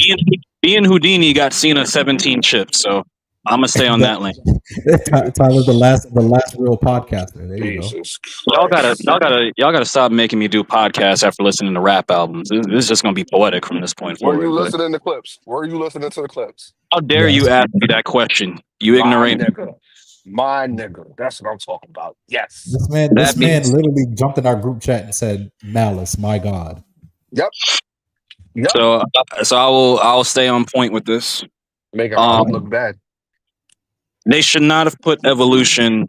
Being Houdini got Cena 17 chips, so I'm gonna stay on that lane. Tyler's the last real podcaster. There you go. Y'all gotta stop making me do podcasts after listening to rap albums. This is just gonna be poetic from this point forward. Were you listening to clips? Were you listening to the clips? How dare you ask me that question? You ignorant. My nigga. That's what I'm talking about. Yes. This man literally jumped in our group chat and said, "Malice, my God." Yep. So I'll stay on point with this. Make it look bad. They should not have put Evolution.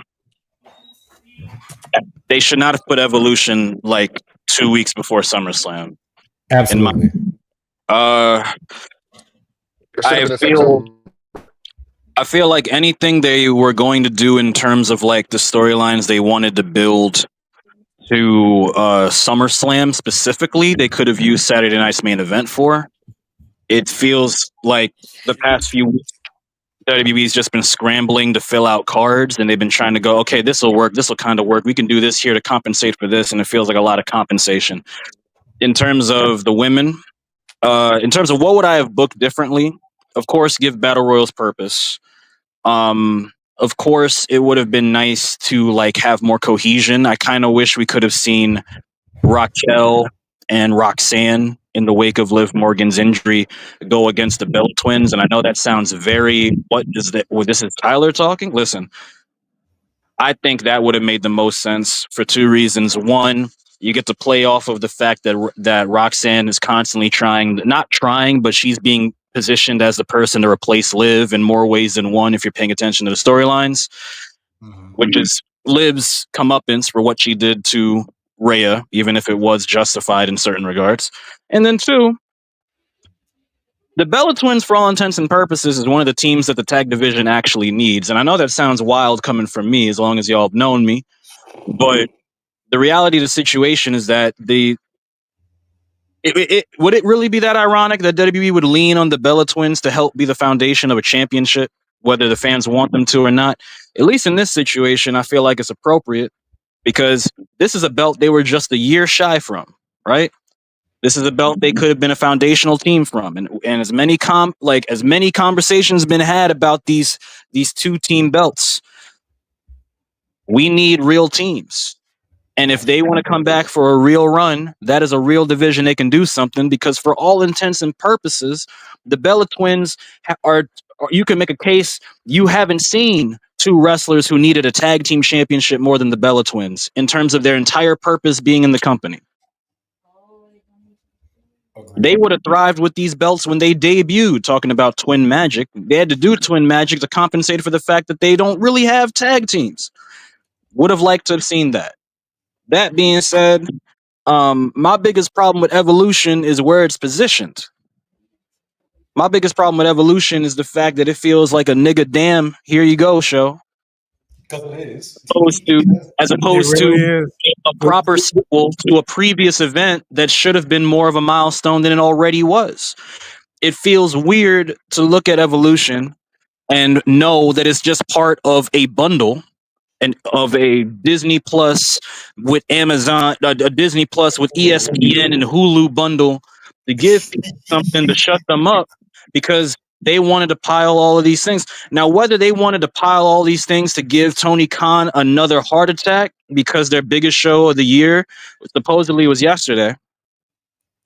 They should not have put Evolution like 2 weeks before SummerSlam. Absolutely. I feel like anything they were going to do in terms of like the storylines they wanted to build to SummerSlam specifically, they could have used Saturday Night's main event for. It feels like the past few weeks, WWE's just been scrambling to fill out cards, and they've been trying to go, okay, this will work, this will kind of work. We can do this here to compensate for this, and it feels like a lot of compensation. In terms of the women, in terms of what would I have booked differently, of course, give Battle Royals purpose. Of course, it would have been nice to like have more cohesion. I kind of wish we could have seen Raquel and Roxanne in the wake of Liv Morgan's injury go against the Bell Twins. And I know that sounds very, what is that? Well, this is Tyler talking. Listen, I think that would have made the most sense for two reasons. One, you get to play off of the fact that Roxanne is constantly not trying, but she's being positioned as the person to replace Liv in more ways than one if you're paying attention to the storylines, which is Liv's comeuppance for what she did to Rhea, even if it was justified in certain regards. And then two, the Bella Twins, for all intents and purposes, is one of the teams that the tag division actually needs. And I know that sounds wild coming from me, as long as y'all have known me, but the reality of the situation is that would it really be that ironic that WWE would lean on the Bella Twins to help be the foundation of a championship, whether the fans want them to or not? At least in this situation, I feel like it's appropriate. because this is a belt they were just a year shy from, right? This is a belt they could have been a foundational team from, and as many conversations been had about these 2-team belts. We need real teams. And if they want to come back for a real run, that is a real division they can do something, because for all intents and purposes, the Bella Twins are you can make a case you haven't seen 2 wrestlers who needed a tag team championship more than the Bella Twins in terms of their entire purpose being in the company. They would have thrived with these belts when they debuted, talking about Twin Magic. They had to do Twin Magic to compensate for the fact that they don't really have tag teams. Would have liked to have seen that. That being said, my biggest problem with Evolution is where it's positioned. My biggest problem with Evolution is the fact that it feels like a nigga damn here you go show. Because it is. As opposed to a proper sequel to a previous event that should have been more of a milestone than it already was. It feels weird to look at Evolution and know that it's just part of a bundle and of a Disney Plus with Amazon, a Disney Plus with ESPN and Hulu bundle to give people something to shut them up, because they wanted to pile all of these things. Now, whether they wanted to pile all these things to give Tony Khan another heart attack because their biggest show of the year supposedly was yesterday,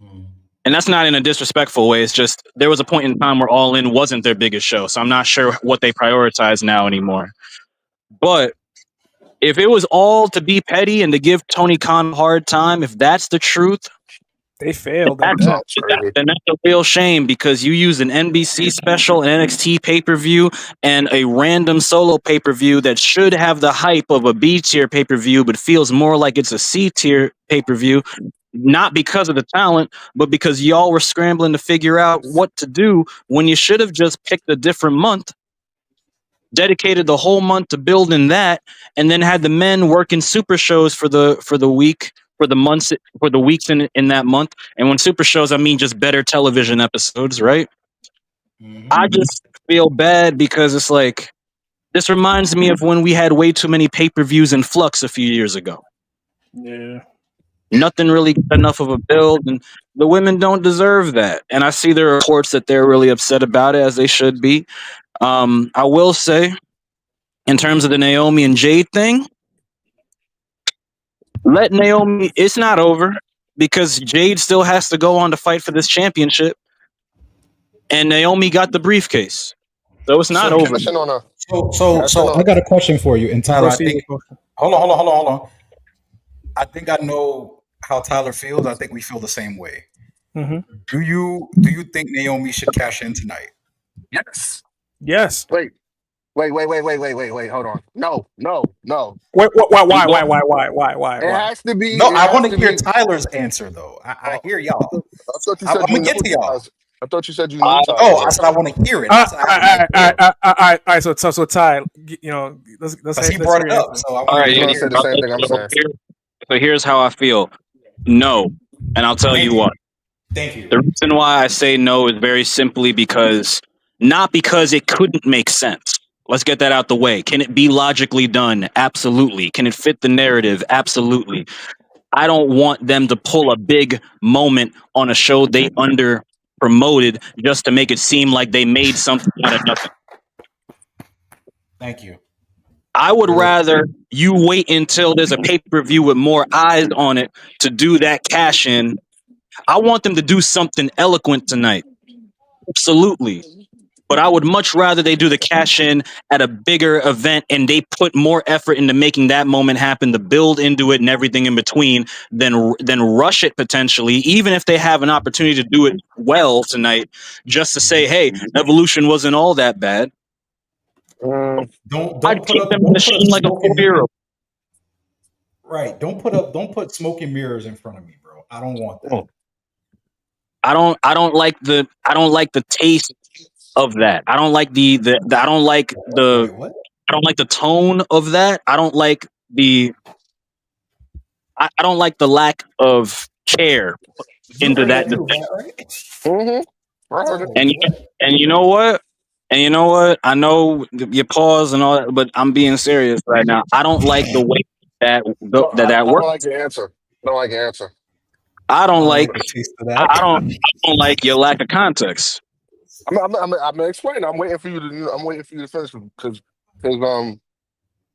and that's not in a disrespectful way. It's just there was a point in time where All In wasn't their biggest show, so I'm not sure what they prioritize now anymore. But if it was all to be petty and to give Tony Khan a hard time, if that's the truth, they failed. Then that's a real shame, because you use an NBC special, an NXT pay-per-view, and a random solo pay-per-view that should have the hype of a B-tier pay-per-view, but feels more like it's a C-tier pay-per-view, not because of the talent, but because y'all were scrambling to figure out what to do when you should have just picked a different month, dedicated the whole month to building that, and then had the men working super shows for the week, for the months, for the weeks in that month. And when super shows, I mean just better television episodes, right? I just feel bad because it's like, this reminds me of when we had way too many pay-per-views in Flux a few years ago. Yeah. Nothing really got enough of a build, and the women don't deserve that. And I see the reports that they're really upset about it, as they should be. I will say, in terms of the Naomi and Jade thing, let Naomi, it's not over, because Jade still has to go on to fight for this championship, and Naomi got the briefcase, so it's not over. So I got a question for you, and Tyler, I think, hold on. I think I know how Tyler feels. I think we feel the same way. Mm-hmm. Do you think Naomi should cash in tonight? Yes. Yes. Wait. Hold on. No. Wait. Why? It has to be. No, I want to hear Tyler's answer though. I hear y'all. I thought you said I'm gonna get to y'all. I thought you said you knew Tyler. Oh, I said I want to hear it. All right. So Ty, let's he brought it up. So all right, you said the same thing I'm saying. So here's how I feel. No, and I'll tell you what. Thank you. The reason why I say no is very simply because, not because it couldn't make sense. Let's get that out the way. Can it be logically done? Absolutely. Can it fit the narrative? Absolutely. I don't want them to pull a big moment on a show they under promoted just to make it seem like they made something out of nothing. Thank you. I would rather you wait until there's a pay-per-view with more eyes on it to do that cash in. I want them to do something eloquent tonight. Absolutely. But I would much rather they do the cash in at a bigger event and they put more effort into making that moment happen, to build into it and everything in between, than rush it potentially, even if they have an opportunity to do it well tonight, just to say, hey, Evolution wasn't all that bad. Don't I'd put keep up, them in the machine like a 4-year-old. Right. Don't put smoke and mirrors in front of me, bro. I don't want that. I don't like the taste of that. I don't like the I don't like the Wait, what? I don't like the tone of that. I don't like the I don't like the lack of care into that. And you know what? I know you pause and all that, but I'm being serious right now. I don't like the way that No, that I don't works. like your answer. I don't like your answer. I don't like. a taste of I that. I don't like your lack of context. I'm gonna explain. I'm waiting for you to. I'm waiting for you to finish because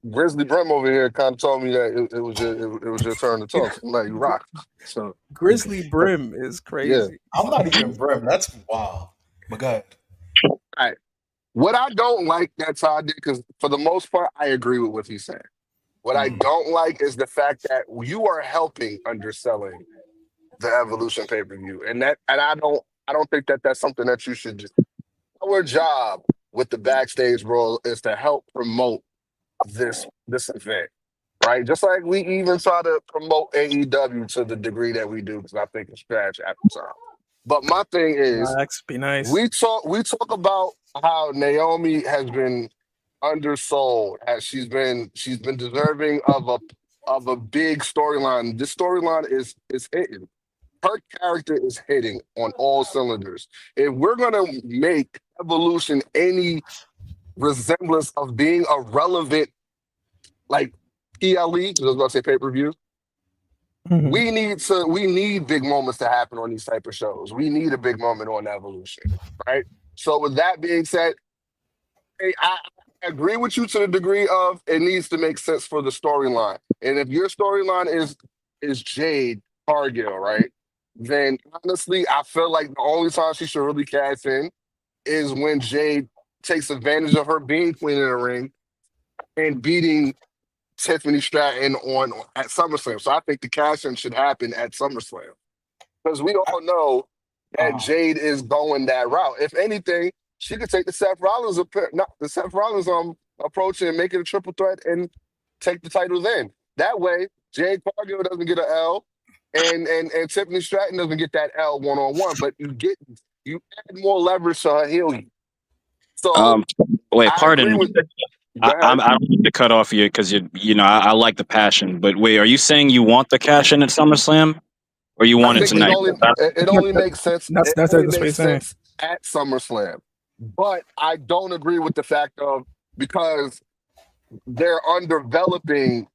Grizzly Brim over here kind of told me that it was your turn to talk. So I'm like, you rock. So Grizzly Brim is yeah. crazy. I'm not even Brim. That's wild. But go ahead. All right. What I don't like that Todd did, because for the most part, I agree with what he's saying. What I don't like is the fact that you are helping underselling the Evolution pay per view, and I don't think that that's something that you should do. Our job with the backstage role is to help promote this event, right? Just like we even try to promote AEW to the degree that we do, because I think it's trash at the time. But my thing is, Relax, be nice. we talk about how Naomi has been undersold, as she's been deserving of a big storyline. This storyline is hitting. Her character is hitting on all cylinders. If we're gonna make Evolution any resemblance of being a relevant, like PLE, because I was going to say pay-per-view, we need big moments to happen on these type of shows. We need a big moment on Evolution, right? So with that being said, hey, I agree with you to the degree of it needs to make sense for the storyline. And if your storyline is Jade Cargill, right? Then honestly, I feel like the only time she should really cash in is when Jade takes advantage of her being queen in the ring and beating Tiffany Stratton at SummerSlam. So I think the cash-in should happen at SummerSlam. Because we all know that Jade is going that route. If anything, she could take the Seth Rollins approach and make it a triple threat and take the title then. That way, Jade Cargill doesn't get an L and Tiffany Stratton doesn't get that L one-on-one, but you add more leverage to her heel. So wait, I pardon agree me. with I don't need to cut off you because I like the passion. But wait, are you saying you want the cash in at SummerSlam, or you I want it think tonight? it only makes sense. That's It only what he's makes saying. sense at SummerSlam, but I don't agree with the fact of because they're undeveloping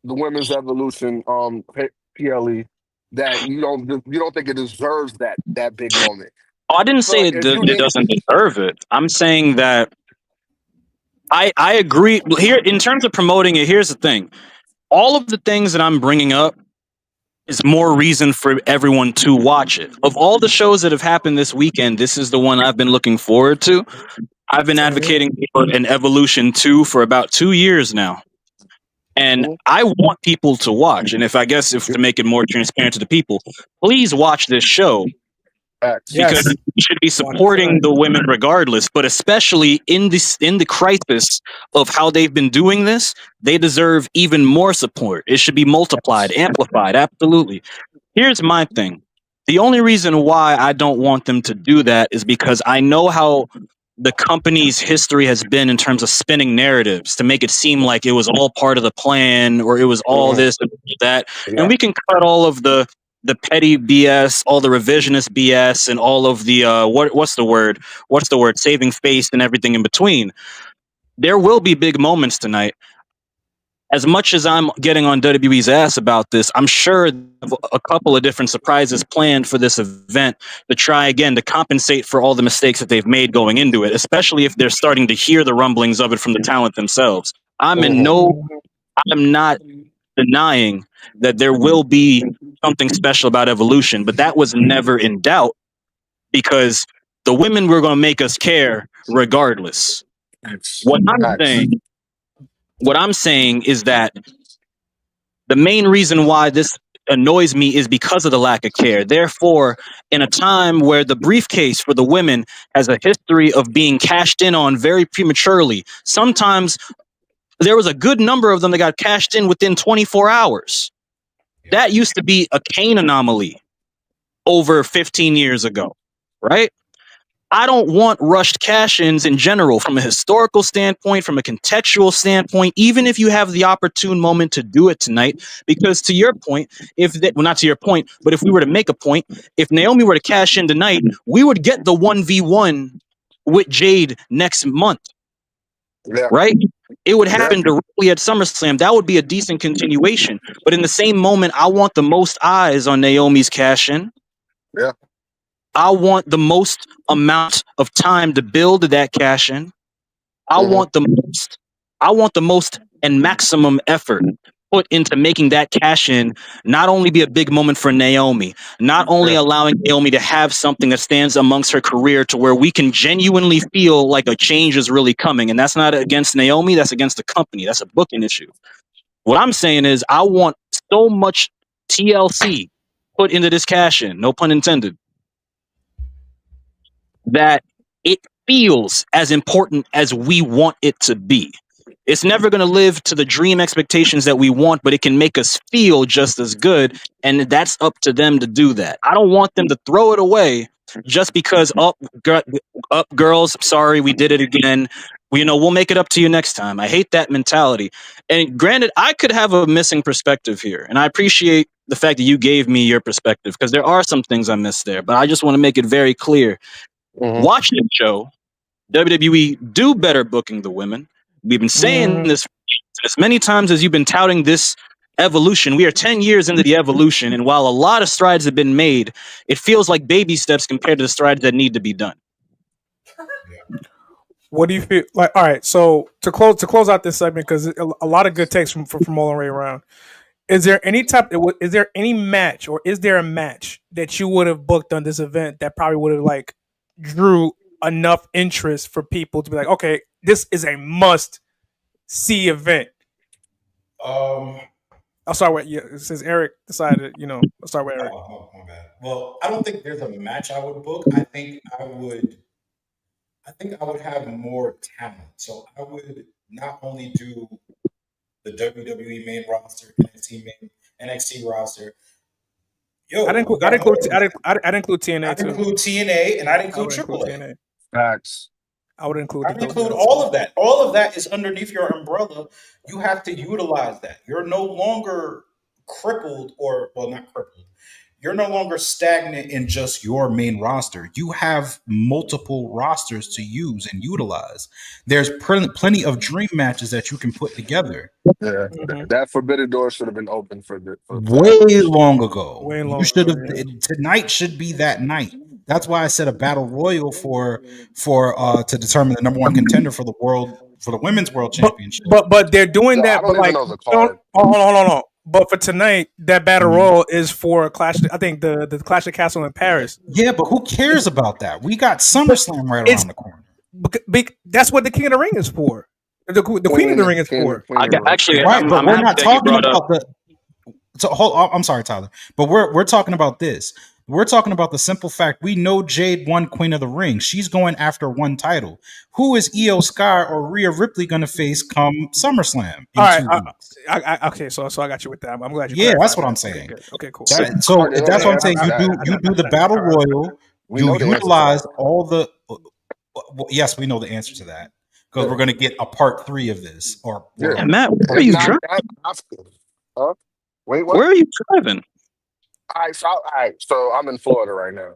the women's evolution PLE that you don't think it deserves that big moment. Oh, I didn't I feel say like if you it need doesn't deserve it. I'm saying that I agree. Here, in terms of promoting it, here's the thing. All of the things that I'm bringing up is more reason for everyone to watch it. Of all the shows that have happened this weekend, this is the one I've been looking forward to. I've been advocating for an Evolution 2 for about 2 years now. And I want people to watch. And if to make it more transparent to the people, please watch this show. Because you should be supporting the women regardless, but especially in the crisis of how they've been doing this, they deserve even more support. It should be multiplied, amplified. Absolutely. Here's my thing. The only reason why I don't want them to do that is because I know how the company's history has been in terms of spinning narratives to make it seem like it was all part of the plan or it was all this and that. Yeah. And we can cut all of the petty BS, all the revisionist BS, and all of the what's the word? Saving face and everything in between. There will be big moments tonight. As much as I'm getting on WWE's ass about this, I'm sure a couple of different surprises planned for this event to try again to compensate for all the mistakes that they've made going into it, especially if they're starting to hear the rumblings of it from the talent themselves. I'm not denying that there will be something special about Evolution, but that was never in doubt because the women were going to make us care regardless. What I'm saying is that the main reason why this annoys me is because of the lack of care. Therefore, in a time where the briefcase for the women has a history of being cashed in on very prematurely, sometimes there was a good number of them that got cashed in within 24 hours. That used to be a Kane anomaly over 15 years ago, right? I don't want rushed cash-ins in general from a historical standpoint, from a contextual standpoint, even if you have the opportune moment to do it tonight. Because to your point, not to your point, but if we were to make a point, if Naomi were to cash in tonight, we would get the 1v1 with Jade next month, right? it would happen directly at SummerSlam. That would be a decent continuation. But in the same moment, I want the most eyes on Naomi's cash in. Yeah. I want the most amount of time to build that cash in. I want the most and maximum effort put into making that cash in not only be a big moment for Naomi, not only allowing Naomi to have something that stands amongst her career to where we can genuinely feel like a change is really coming. And that's not against Naomi, that's against the company. That's a booking issue. What I'm saying is I want so much TLC put into this cash in, no pun intended, that it feels as important as we want it to be. It's never going to live to the dream expectations that we want, but it can make us feel just as good. And that's up to them to do that. I don't want them to throw it away just because, up girls, sorry, we did it again. We'll make it up to you next time. I hate that mentality. And granted, I could have a missing perspective here. And I appreciate the fact that you gave me your perspective because there are some things I missed there. But I just want to make it very clear. Watch the show. WWE do better booking the women. We've been saying this as many times as you've been touting this evolution. We are 10 years into the evolution, and while a lot of strides have been made, it feels like baby steps compared to the strides that need to be done. What do you feel like? All right, so to close out this segment, because a lot of good takes from all the way around. Is there any match, or is there a match that you would have booked on this event that probably would have drew enough interest for people to be like, okay, this is a must-see event? I'll start with since Eric decided, I'll start with Eric. My bad. Well, I don't think there's a match I would book. I think I would have more talent. So I would not only do the WWE main roster, NXT roster. I'd include TNA too. I'd include TNA, and I'd include AAA. Facts. I would include all of that. All of that is underneath your umbrella. You have to utilize that. You're no longer crippled, not crippled. You're no longer stagnant in just your main roster. You have multiple rosters to use and utilize. There's plenty of dream matches that you can put together. Yeah, that Forbidden Door should have been open for way long ago. You should have. Tonight should be that night. That's why I said a battle royal for to determine the number one contender for the women's world championship. But they're doing that. But hold on. But for tonight, that battle royal is for Clash. I think the Clash of Castle in Paris. Yeah, but who cares about that? We got SummerSlam right around the corner. That's what the King of the Ring is for. The Queen of the Ring is for. But we're not talking about the. So I'm sorry, Tyler, but we're talking about this. We're talking about the simple fact we know Jade won Queen of the Ring. She's going after one title. Who is Io Sky or Rhea Ripley going to face come SummerSlam? All right. Okay, so I got you with that. I'm glad you. Yeah, that's what I'm saying. Okay, cool. That's what I'm saying. You do the battle royal. You utilize all the. Yes, we know the answer to that because we're going to get a part 3 of this. Matt, where are you driving? Wait, what? Where are you driving? All right, so I'm in Florida right now.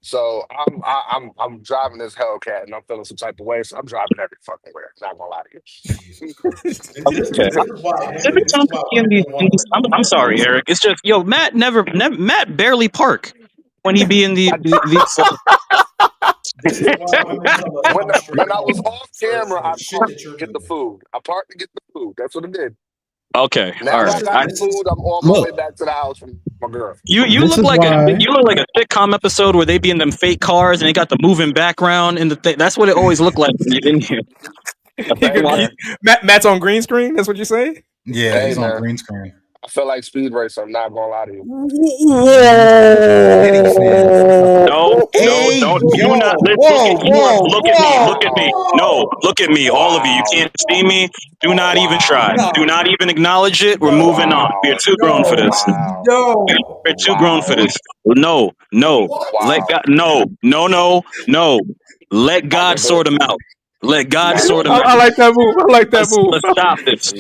So I'm driving this Hellcat and I'm feeling some type of way. So I'm driving every fucking where. Not gonna lie to you. I'm sorry, Eric. It's just Matt barely park when he be in the when I was off camera, I parked to get the food. That's what I did. Okay, now all right. I got the food. I'm on my way back to the house from my girl. You look like a sitcom episode where they be in them fake cars and they got the moving background in the thing. That's what it always looked like when you're in here. Matt's on green screen. That's what you say? Yeah, he's on green screen. I feel like Speed Racer. I'm not gonna lie to you. No. Do not look at me. No, look at me. All of you. You can't see me. Do not even try. Do not even acknowledge it. We're moving on. We're too grown for this. We're too grown for this. No. Let God. No. Let God sort them out. Let God sort them out. I like that move. Let's stop this.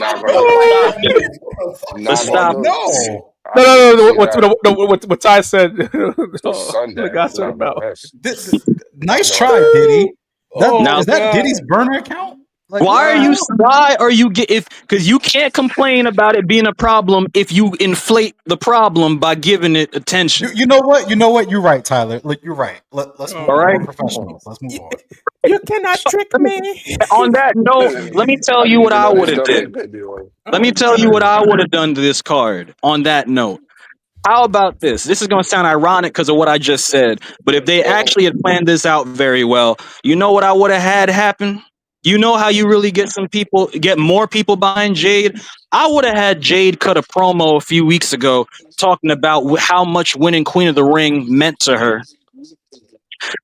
Let's stop. No. What Ty said. Let God sort them out. Nice try, Diddy. Is that Diddy's burner account? Like, Why are you because you can't complain about it being a problem if you inflate the problem by giving it attention. You know what? You're right, Tyler. Like, you're right. Let's move All on. right. We're professionals. Let's move on. You cannot trick me. On that note, let me tell I you didn't what even I know they would have still did. made that deal. Let me tell you what I would have done to this card. On that note, how about this? This is going to sound ironic because of what I just said, but if they actually had planned this out very well, you know what I would have had happen? You know how you really get more people behind Jade? I would have had Jade cut a promo a few weeks ago talking about how much winning Queen of the Ring meant to her.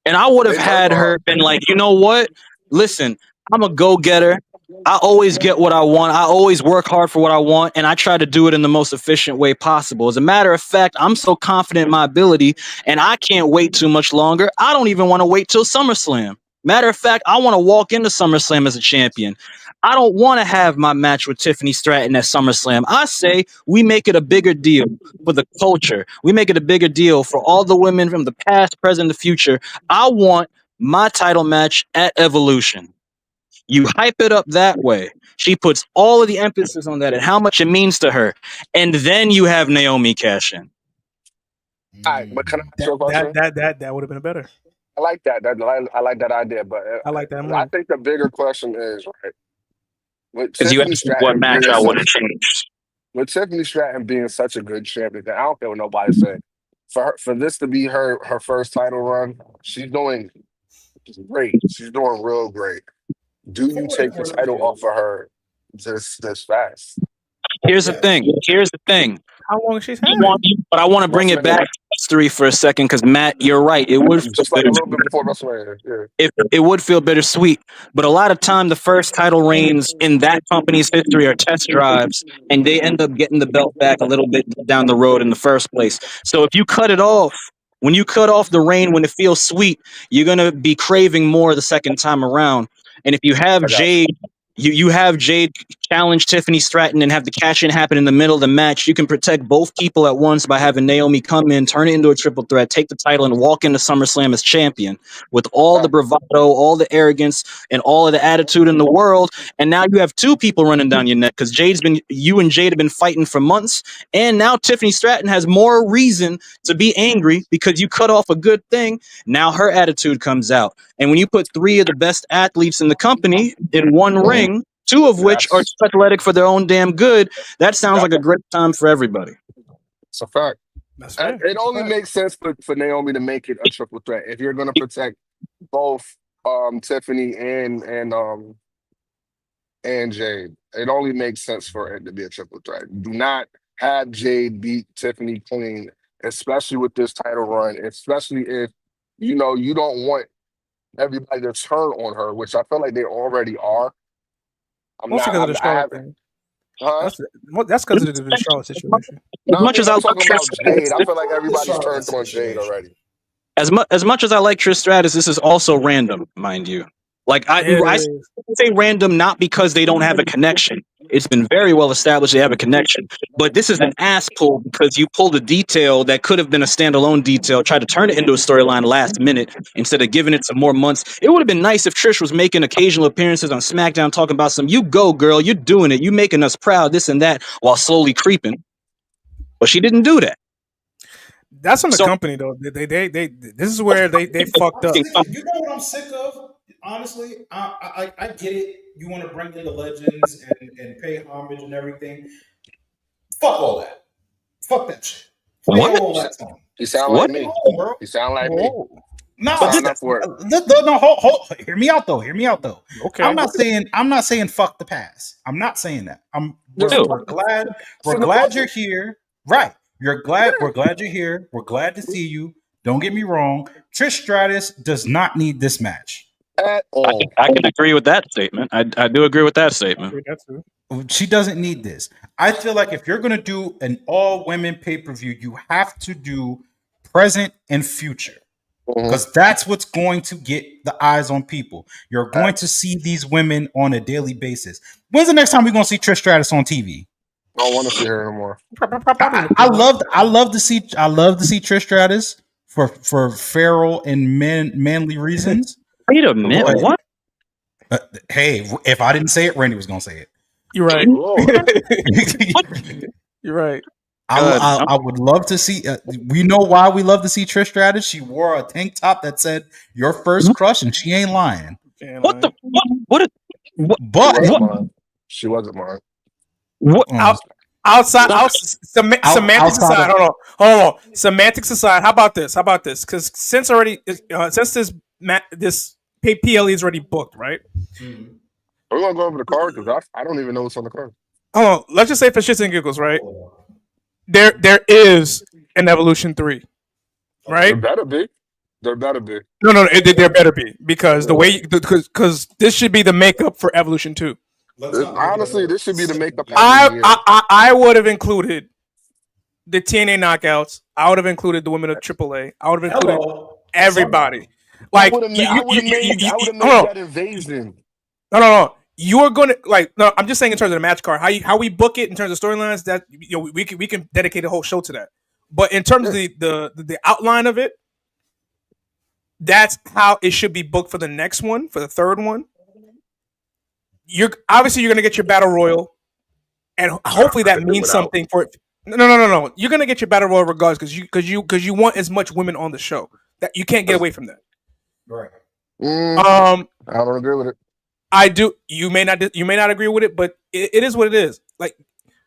And I would have They might, had her been like, you know what? Listen, I'm a go-getter. I always get what I want. I always work hard for what I want, and I try to do it in the most efficient way possible. As a matter of fact, I'm so confident in my ability, and I can't wait too much longer. I don't even want to wait till SummerSlam. Matter of fact, I want to walk into SummerSlam as a champion. I don't want to have my match with Tiffany Stratton at SummerSlam. I say we make it a bigger deal for the culture. We make it a bigger deal for all the women from the past, present, the future. I want my title match at Evolution. You hype it up that way. She puts all of the emphasis on that and how much it means to her. And then you have Naomi cash in. All right, but can I ask you a question? That would have been better. I like that. I like that idea, but I like that more. I think the bigger question is, right, with Because you Tiffany asked me what Stratton match being I would such, have changed. with Tiffany Stratton being such a good champion, I don't care what nobody said. For this to be her first title run, she's doing great. She's doing real great. Do you take the title off of her this fast? Here's the thing. How long she's had it? But I want to bring it back to history for a second because Matt, you're right. It would Just like a little bit before WrestleMania. Yeah. it would feel bittersweet. But a lot of time, the first title reigns in that company's history are test drives, and they end up getting the belt back a little bit down the road in the first place. So if you cut it off, when you cut off the reign when it feels sweet, you're gonna be craving more the second time around. And if you have I got Jade, you have Jade challenge Tiffany Stratton and have the cash in happen in the middle of the match. You can protect both people at once by having Naomi come in, turn it into a triple threat, take the title, and walk into SummerSlam as champion with all the bravado, all the arrogance, and all of the attitude in the world. And now you have two people running down your neck because you and Jade have been fighting for months. And now Tiffany Stratton has more reason to be angry because you cut off a good thing. Now her attitude comes out. And when you put three of the best athletes in the company in one ring, two of which are too athletic for their own damn good, that sounds like a great time for everybody. It's a fact. That's fair. It only makes sense for Naomi to make it a triple threat if you're going to protect both Tiffany and Jade. It only makes sense for it to be a triple threat. Do not have Jade beat Tiffany clean, especially with this title run, especially if you don't want everybody to turn on her, which I feel like they already are. Mostly because of the Charlotte thing. Huh? That's because of the Charlotte situation. No, As much as I'm I talking like about Trish Jade. I Stratus, feel like everybody's turned on Jade already. as much as I like Trish Stratus, this is also random, mind you. Like I say random not because they don't have a connection. It's been very well established they have a connection. But this is an ass pull because you pulled a detail that could have been a standalone detail, tried to turn it into a storyline last minute instead of giving it some more months. It would have been nice if Trish was making occasional appearances on SmackDown talking about some, you go, girl, you're doing it, you making us proud, this and that, while slowly creeping. But she didn't do that. That's on the company though. They this is where they fucked up. You know what I'm sick of? Honestly, I get it. You want to bring in the legends and pay homage and everything. Fuck all that. Fuck that shit. What? All that time. You sound What? like me. Bro. You sound like me. No, Sign up for it. no, hold. Hear me out though. Okay. I'm not saying fuck the past. I'm not saying that. We're glad you're here. Right. We're glad you're here. We're glad to see you. Don't get me wrong. Trish Stratus does not need this match. At all. I can agree with that statement. I do agree with that statement. She doesn't need this. I feel like if you're going to do an all-women pay-per-view, you have to do present and future. Because that's what's going to get the eyes on people. You're going to see these women on a daily basis. When's the next time we're going to see Trish Stratus on TV? I don't want to see her anymore. I love to see Trish Stratus for feral and manly reasons. Wait a minute, what? Hey, if I didn't say it, Randy was gonna say it. You're right. You're right. I would love to see. We know why we love to see Trish Stratus. She wore a tank top that said "Your first crush," and she ain't lying. What the what? But She wasn't mine. What? Semantics aside, hold on. Semantics aside, how about this? Because since this PLE is already booked, right? We're gonna go over the card because I don't even know what's on the card. Hold on. Let's just say for shits and giggles, right? There is an Evolution 3, right? There better be. No, there better be because because this should be the makeup for Evolution 2. Honestly, this should be the makeup. I would have included the TNA knockouts. I would have included the women of AAA. I would have included everybody. Like I would have made that invasion. No. You are going to no. I'm just saying in terms of the match card, how we book it in terms of storylines. That we can dedicate a whole show to that. But in terms of the outline of it, that's how it should be booked for the next one, for the third one. You're going to get your battle royal, and hopefully that means something for it. No. You're going to get your battle royal regardless because you want as much women on the show that you can't get away from that. Right. I don't agree with it. I do. You may not agree with it, but it is what it is. Like,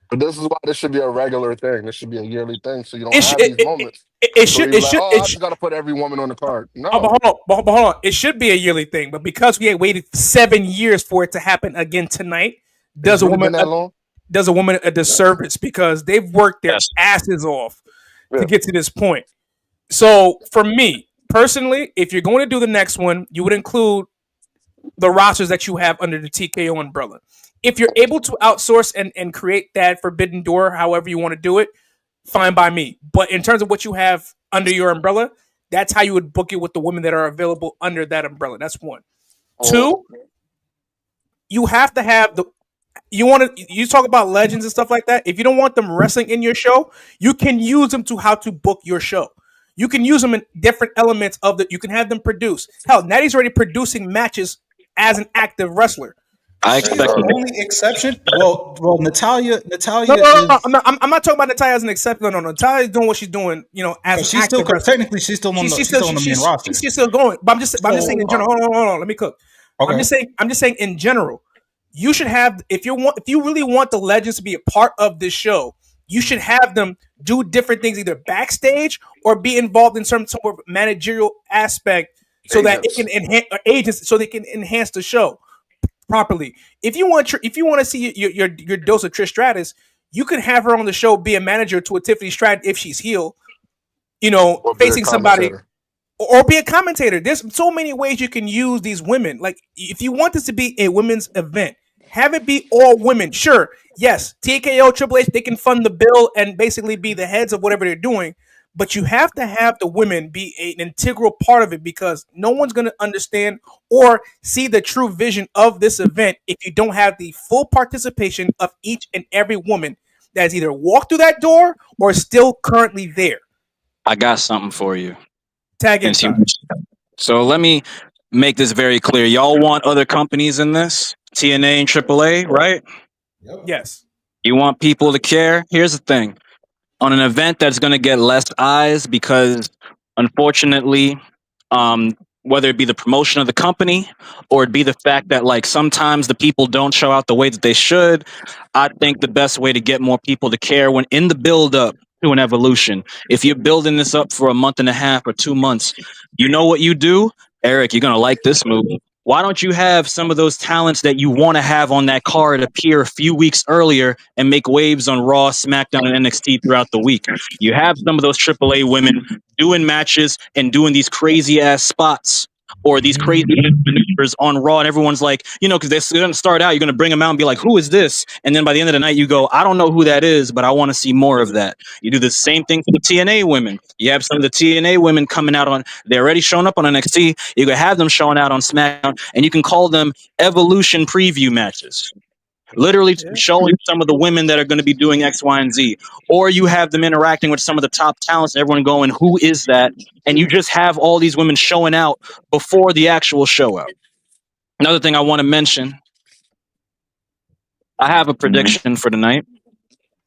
but this is why this should be a regular thing. This should be a yearly thing, so you don't have these moments. I just got to put every woman on the card. No, but hold on. It should be a yearly thing, but because we had waited 7 years for it to happen again tonight, does a woman a disservice because they've worked their asses off to get to this point. So for me personally, if you're going to do the next one, you would include the rosters that you have under the TKO umbrella. If you're able to outsource and create that forbidden door, however you want to do it, fine by me. But in terms of what you have under your umbrella, that's how you would book it with the women that are available under that umbrella. That's one. Two, you have to have you talk about legends and stuff like that. If you don't want them wrestling in your show, you can use them to how to book your show. You can use them in different elements of you can have them produce. Hell, Natty's already producing matches as an active wrestler. I expect the only exception. Well, Natalia. No, I'm not talking about Natalia as an exception. No. Natalia's doing what she's doing. As she's still technically she's still on the main roster. She's still going. But I'm just saying in general. Hold on. Let me cook. Okay. I'm just saying in general. You should have if you really want the legends to be a part of this show, you should have them do different things either backstage or be involved in some sort of managerial aspect so that it can enhance agents so they can enhance the show properly. If you want to see your dose of Trish Stratus, you can have her on the show be a manager to a Tiffany Stratton if she's heel, facing somebody, or be a commentator. There's so many ways you can use these women. Like if you want this to be a women's event, have it be all women. Sure, yes, TKO, Triple H, they can fund the bill and basically be the heads of whatever they're doing. But you have to have the women be an integral part of it because no one's going to understand or see the true vision of this event if you don't have the full participation of each and every woman that has either walked through that door or is still currently there. I got something for you. Tag in. So let me make this very clear. Y'all want other companies in this? TNA and AAA, right? Yep. Yes. You want people to care? Here's the thing. On an event that's going to get less eyes because, unfortunately, whether it be the promotion of the company or it be the fact that sometimes the people don't show out the way that they should, I think the best way to get more people to care when in the build up to an Evolution, if you're building this up for a month and a half or 2 months, you know what you do? Eric, you're going to like this move. Why don't you have some of those talents that you want to have on that card appear a few weeks earlier and make waves on Raw, SmackDown, and NXT throughout the week? You have some of those AAA women doing matches and doing these crazy ass spots or these crazy maneuvers on Raw, and everyone's like, because they're going to start out, you're going to bring them out and be like, who is this? And then by the end of the night, you go, I don't know who that is, but I want to see more of that. You do the same thing for the TNA women. You have some of the TNA women coming out they're already showing up on NXT. You can have them showing out on SmackDown, and you can call them Evolution preview matches. Literally showing some of the women that are going to be doing X, Y, and Z. Or you have them interacting with some of the top talents and everyone going, who is that? And you just have all these women showing out before the actual show out. Another thing I want to mention, I have a prediction for tonight.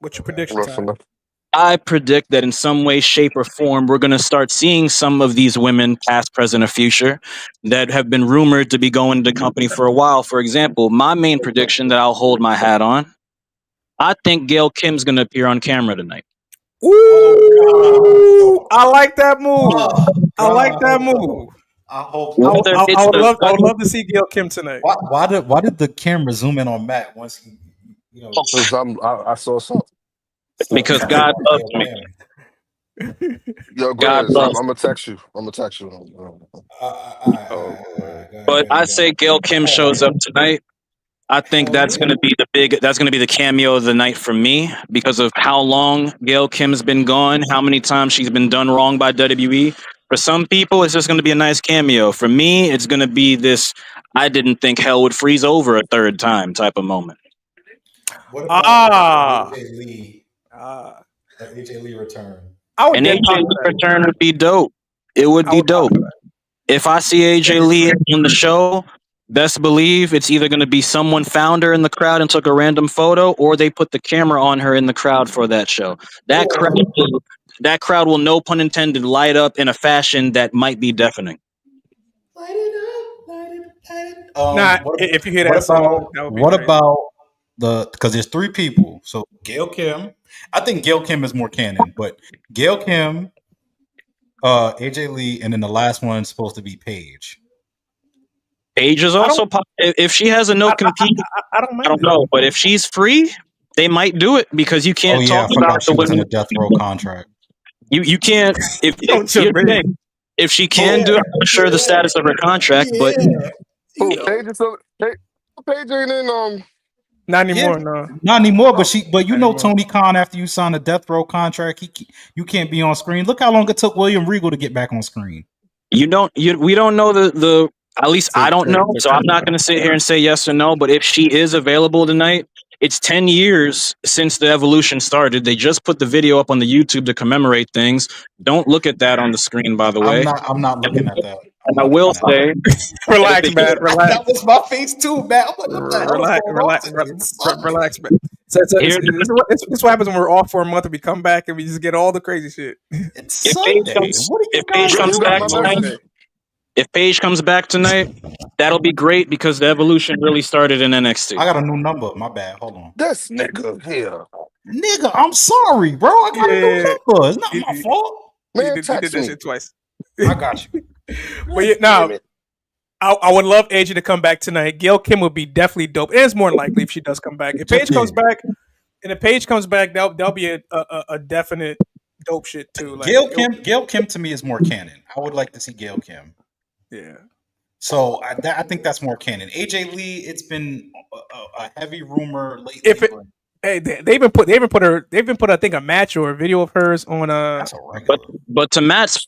What's your prediction, Rough Ty? enough. I predict that in some way, shape, or form, we're going to start seeing some of these women, past, present, or future, that have been rumored to be going to the company for a while. For example, my main prediction that I'll hold my hat on, I think Gail Kim's going to appear on camera tonight. Ooh, I like that move. I like that move. I hope. Whether I it's would the love to see Gail Kim tonight. Why did the camera zoom in on Matt once he, Because I saw something. because God loves me. Yo, God Grizz, I'm loves. gonna text you. I'm gonna text you. But I say Gail Kim shows up tonight. I think that's going to be the cameo of the night for me because of how long Gail Kim's been gone, how many times she's been done wrong by WWE. For some people, it's just going to be a nice cameo. For me, it's going to be this I didn't think hell would freeze over a third time type of moment. What about AJ Lee? AJ Lee return. An AJ Lee return would be dope. It would be dope. If I see AJ Lee on the show, best believe it's either going to be someone found her in the crowd and took a random photo, or they put the camera on her in the crowd for that show. That crowd will, no pun intended, light up in a fashion that might be deafening. Light it up. If you hear that song, what about because there's three people. So Gail Kim, I think Gail Kim is more canon, but Gail Kim, AJ Lee, and then the last one's supposed to be Paige. Paige is also if she has a no compete. I don't know, but if she's free, they might do it because you can't talk about the women in a death row contract. You can't if she can do it. I'm not sure the status of her contract, but Paige ain't in not anymore. No, not anymore. But you know Tony Khan, after you sign a death row contract, you can't be on screen. Look how long it took William Regal to get back on screen. We don't know the. At least I don't know, so I'm not going to sit here and say yes or no. But if she is available tonight, it's 10 years since the Evolution started. They just put the video up on the YouTube to commemorate things. Don't look at that on the screen, by the way. I'm not looking at that. And I will say, relax, man. Relax. That was my face too, man. Relax, man. This is what happens when we're off for a month and we come back and we just get all the crazy shit. It's Sunday. If Paige comes back tonight, that'll be great because the Evolution really started in NXT. I got a new number. My bad. Hold on. This nigga here. Nigga, I'm sorry, bro. I got a new number. It's not my fault. Man, you did that shit twice. I got you. But now, I would love AJ to come back tonight. Gail Kim would be definitely dope. And it's more likely if she does come back. If Paige comes back, that'll be a definite dope shit too. Like, Gail Kim to me is more canon. I would like to see Gail Kim. Yeah. So I think that's more canon. AJ Lee, it's been a heavy rumor lately. They've been put I think a match or a video of hers on but to Matt's,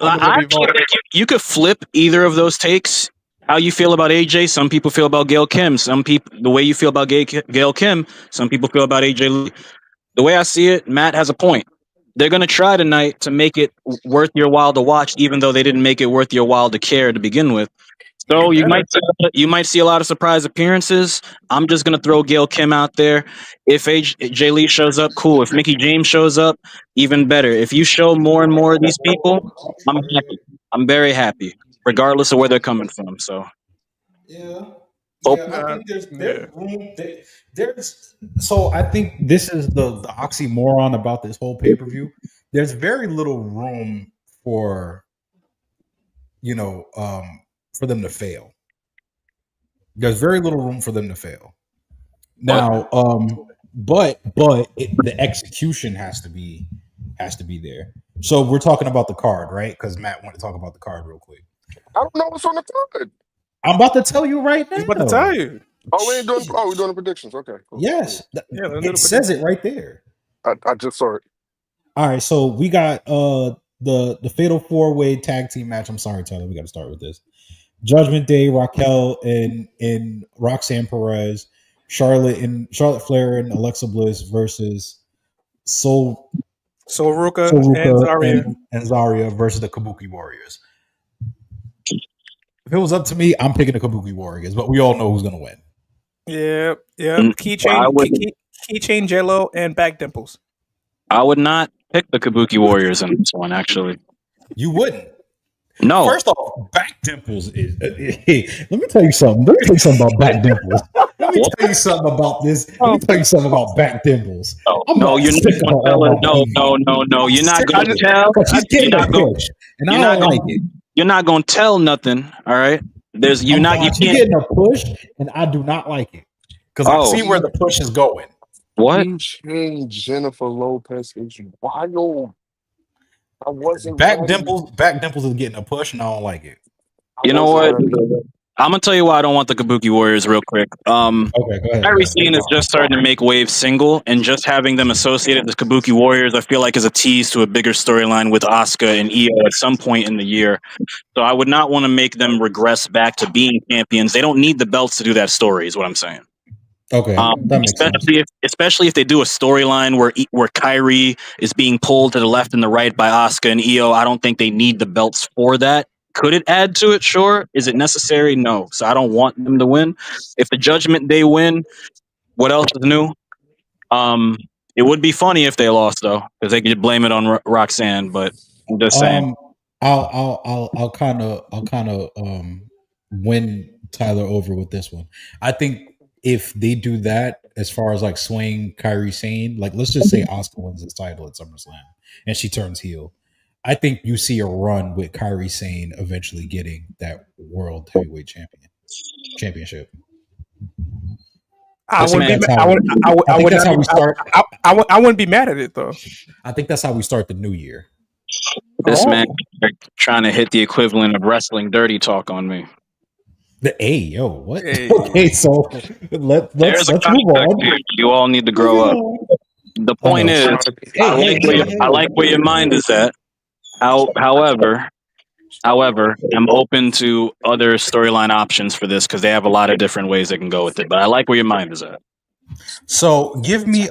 you could flip either of those takes. How you feel about AJ? Some people feel about Gail Kim. Some people, the way you feel about Gail Kim, some people feel about AJ Lee. The way I see it, Matt has a point. They're going to try tonight to make it worth your while to watch, even though they didn't make it worth your while to care to begin with. So you might see a lot of surprise appearances. I'm just going to throw Gail Kim out there. If AJ Lee shows up, cool. If Mickie James shows up, even better. If you show more and more of these people, I'm happy. I'm very happy, regardless of where they're coming from. So I think there's room. So I think this is the oxymoron about this whole pay-per-view. There's very little room for for them to fail. There's very little room for them to fail. Now, but the execution has to be there. So we're talking about the card, right? Because Matt wanted to talk about the card real quick. I don't know what's on the card. I'm about to tell you right now. He's about to tell you. Oh, we're doing the predictions. Okay. Cool. Yes. It says it right there. I just saw it. All right, so we got the Fatal 4-Way tag team match. I'm sorry, Tyler, we got to start with this. Judgment Day, Raquel and Roxanne Perez, Charlotte Flair and Alexa Bliss versus Sol Ruka and Zarya versus the Kabuki Warriors. If it was up to me, I'm picking the Kabuki Warriors, but we all know who's gonna win. Yeah. I would Keychain Jello and back dimples. I would not pick the Kabuki Warriors in this one. Actually, You wouldn't. no. First off, back dimples is. Hey, let me tell you something. Let me tell you something about back dimples. Let me tell you something about this. Let me tell you something about back dimples. No, you're not going to tell her. No. You're not going to tell. She's getting a push, and I don't like it. You're not going to tell nothing. All right. You She's getting a push, and I do not like it because I see where the push is going. What? Jennifer Lopez is wild. I wasn't back dimples. Back dimples is getting a push, and I don't like it. You know what? I'm gonna tell you why I don't want the Kabuki Warriors real quick. Okay, go ahead. Kairi Sane is just starting to make waves single, and just having them associated with Kabuki Warriors, I feel like is a tease to a bigger storyline with Asuka and Io at some point in the year. So I would not want to make them regress back to being champions. They don't need the belts to do that story, is what I'm saying. Okay, that makes sense. Especially if they do a storyline where Kairi is being pulled to the left and the right by Asuka and Io, I don't think they need the belts for that. Could it add to it? Sure. Is it necessary? No. So I don't want them to win. If the Judgment Day win, what else is new? It would be funny if they lost though, because they could blame it on Roxanne. But I'm just saying. I'll kind of win Tyler over with this one. I think if they do that, as far as like swaying Kairi Sane, like let's just say Asuka wins this title at SummerSlam and she turns heel. I think you see a run with Kairi Sane eventually getting that World Heavyweight Championship. I wouldn't be mad at it though. I think that's how we start the new year. This man trying to hit the equivalent of wrestling dirty talk on me. Yo, what? Hey. Okay, so let's move on. Here. You all need to grow up. The point is, I like where your mind is at. However, I'm open to other storyline options for this because they have a lot of different ways they can go with it. But I like where your mind is at. So give me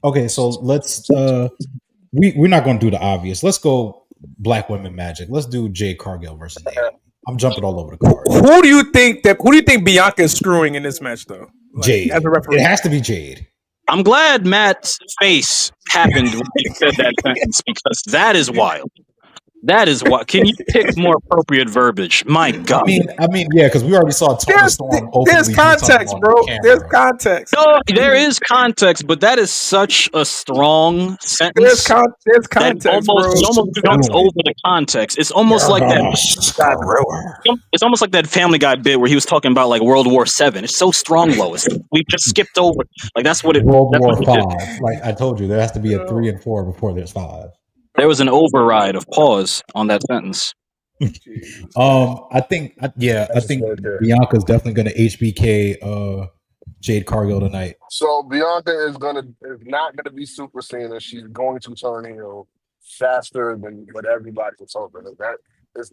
okay, so let's we're not going to do the obvious. Let's go Black Women Magic. Let's do Jade Cargill versus Naomi. I'm jumping all over the card. Who do you think Bianca is screwing in this match though? Like, Jade. As a referee. It has to be Jade. I'm glad Matt's face happened when he said that sentence because that is wild. That is what. Can you pick more appropriate verbiage? My God. I mean, yeah, because we already saw Toni Storm. There's context, bro. There's context. No, there is context, but that is such a strong sentence. There's context, it almost jumps over the context. It's almost like that. It's almost like that Family Guy bit where he was talking about like World War VII. It's so strong, Lois. We just skipped over. Like that's what it. World War V. Like I told you, there has to be a 3 and 4 before there's 5. There was an override of pause on that sentence. I think Bianca's definitely going to HBK Jade Cargill tonight. So Bianca is not gonna be Super Cena. She's going to turn heel faster than what everybody was hoping.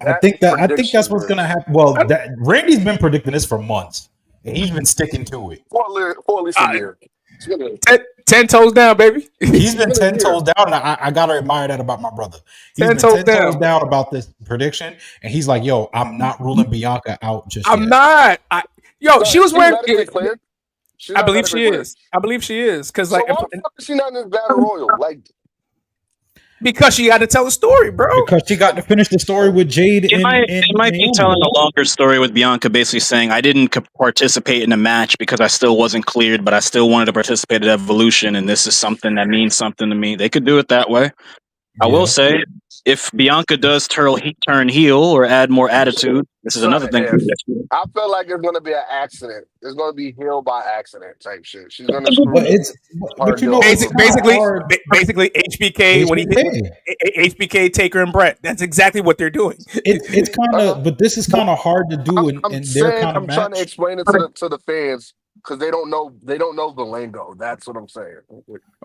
I think that's what's going to happen. Well, Randy's been predicting this for months, and he's been sticking to it for at least a year. 10 toes down, baby. He's been 10 toes down, and I gotta admire that about my brother. He's 10 toes down about this prediction, and he's like, "Yo, I'm not ruling Bianca out just yet." I'm not. She was wearing. I believe she is. Because why the fuck is she not in this battle royal? Like. Because she got to tell a story, bro. Because she got to finish the story with Jade. It might be telling a longer story with Bianca basically saying, I didn't participate in the match because I still wasn't cleared, but I still wanted to participate in Evolution, and this is something that means something to me. They could do it that way. I will say, if Bianca does turn heel or add more attitude, this is another thing. I feel like it's going to be an accident. It's going to be heel by accident type shit. She's going to screw basically HBK when he hit HBK, Taker, and Brett. That's exactly what they're doing. It's kind of, but this is kind of hard to do in their kind of match. I'm trying to explain it to the fans. Because they don't know the lingo. That's what I'm saying.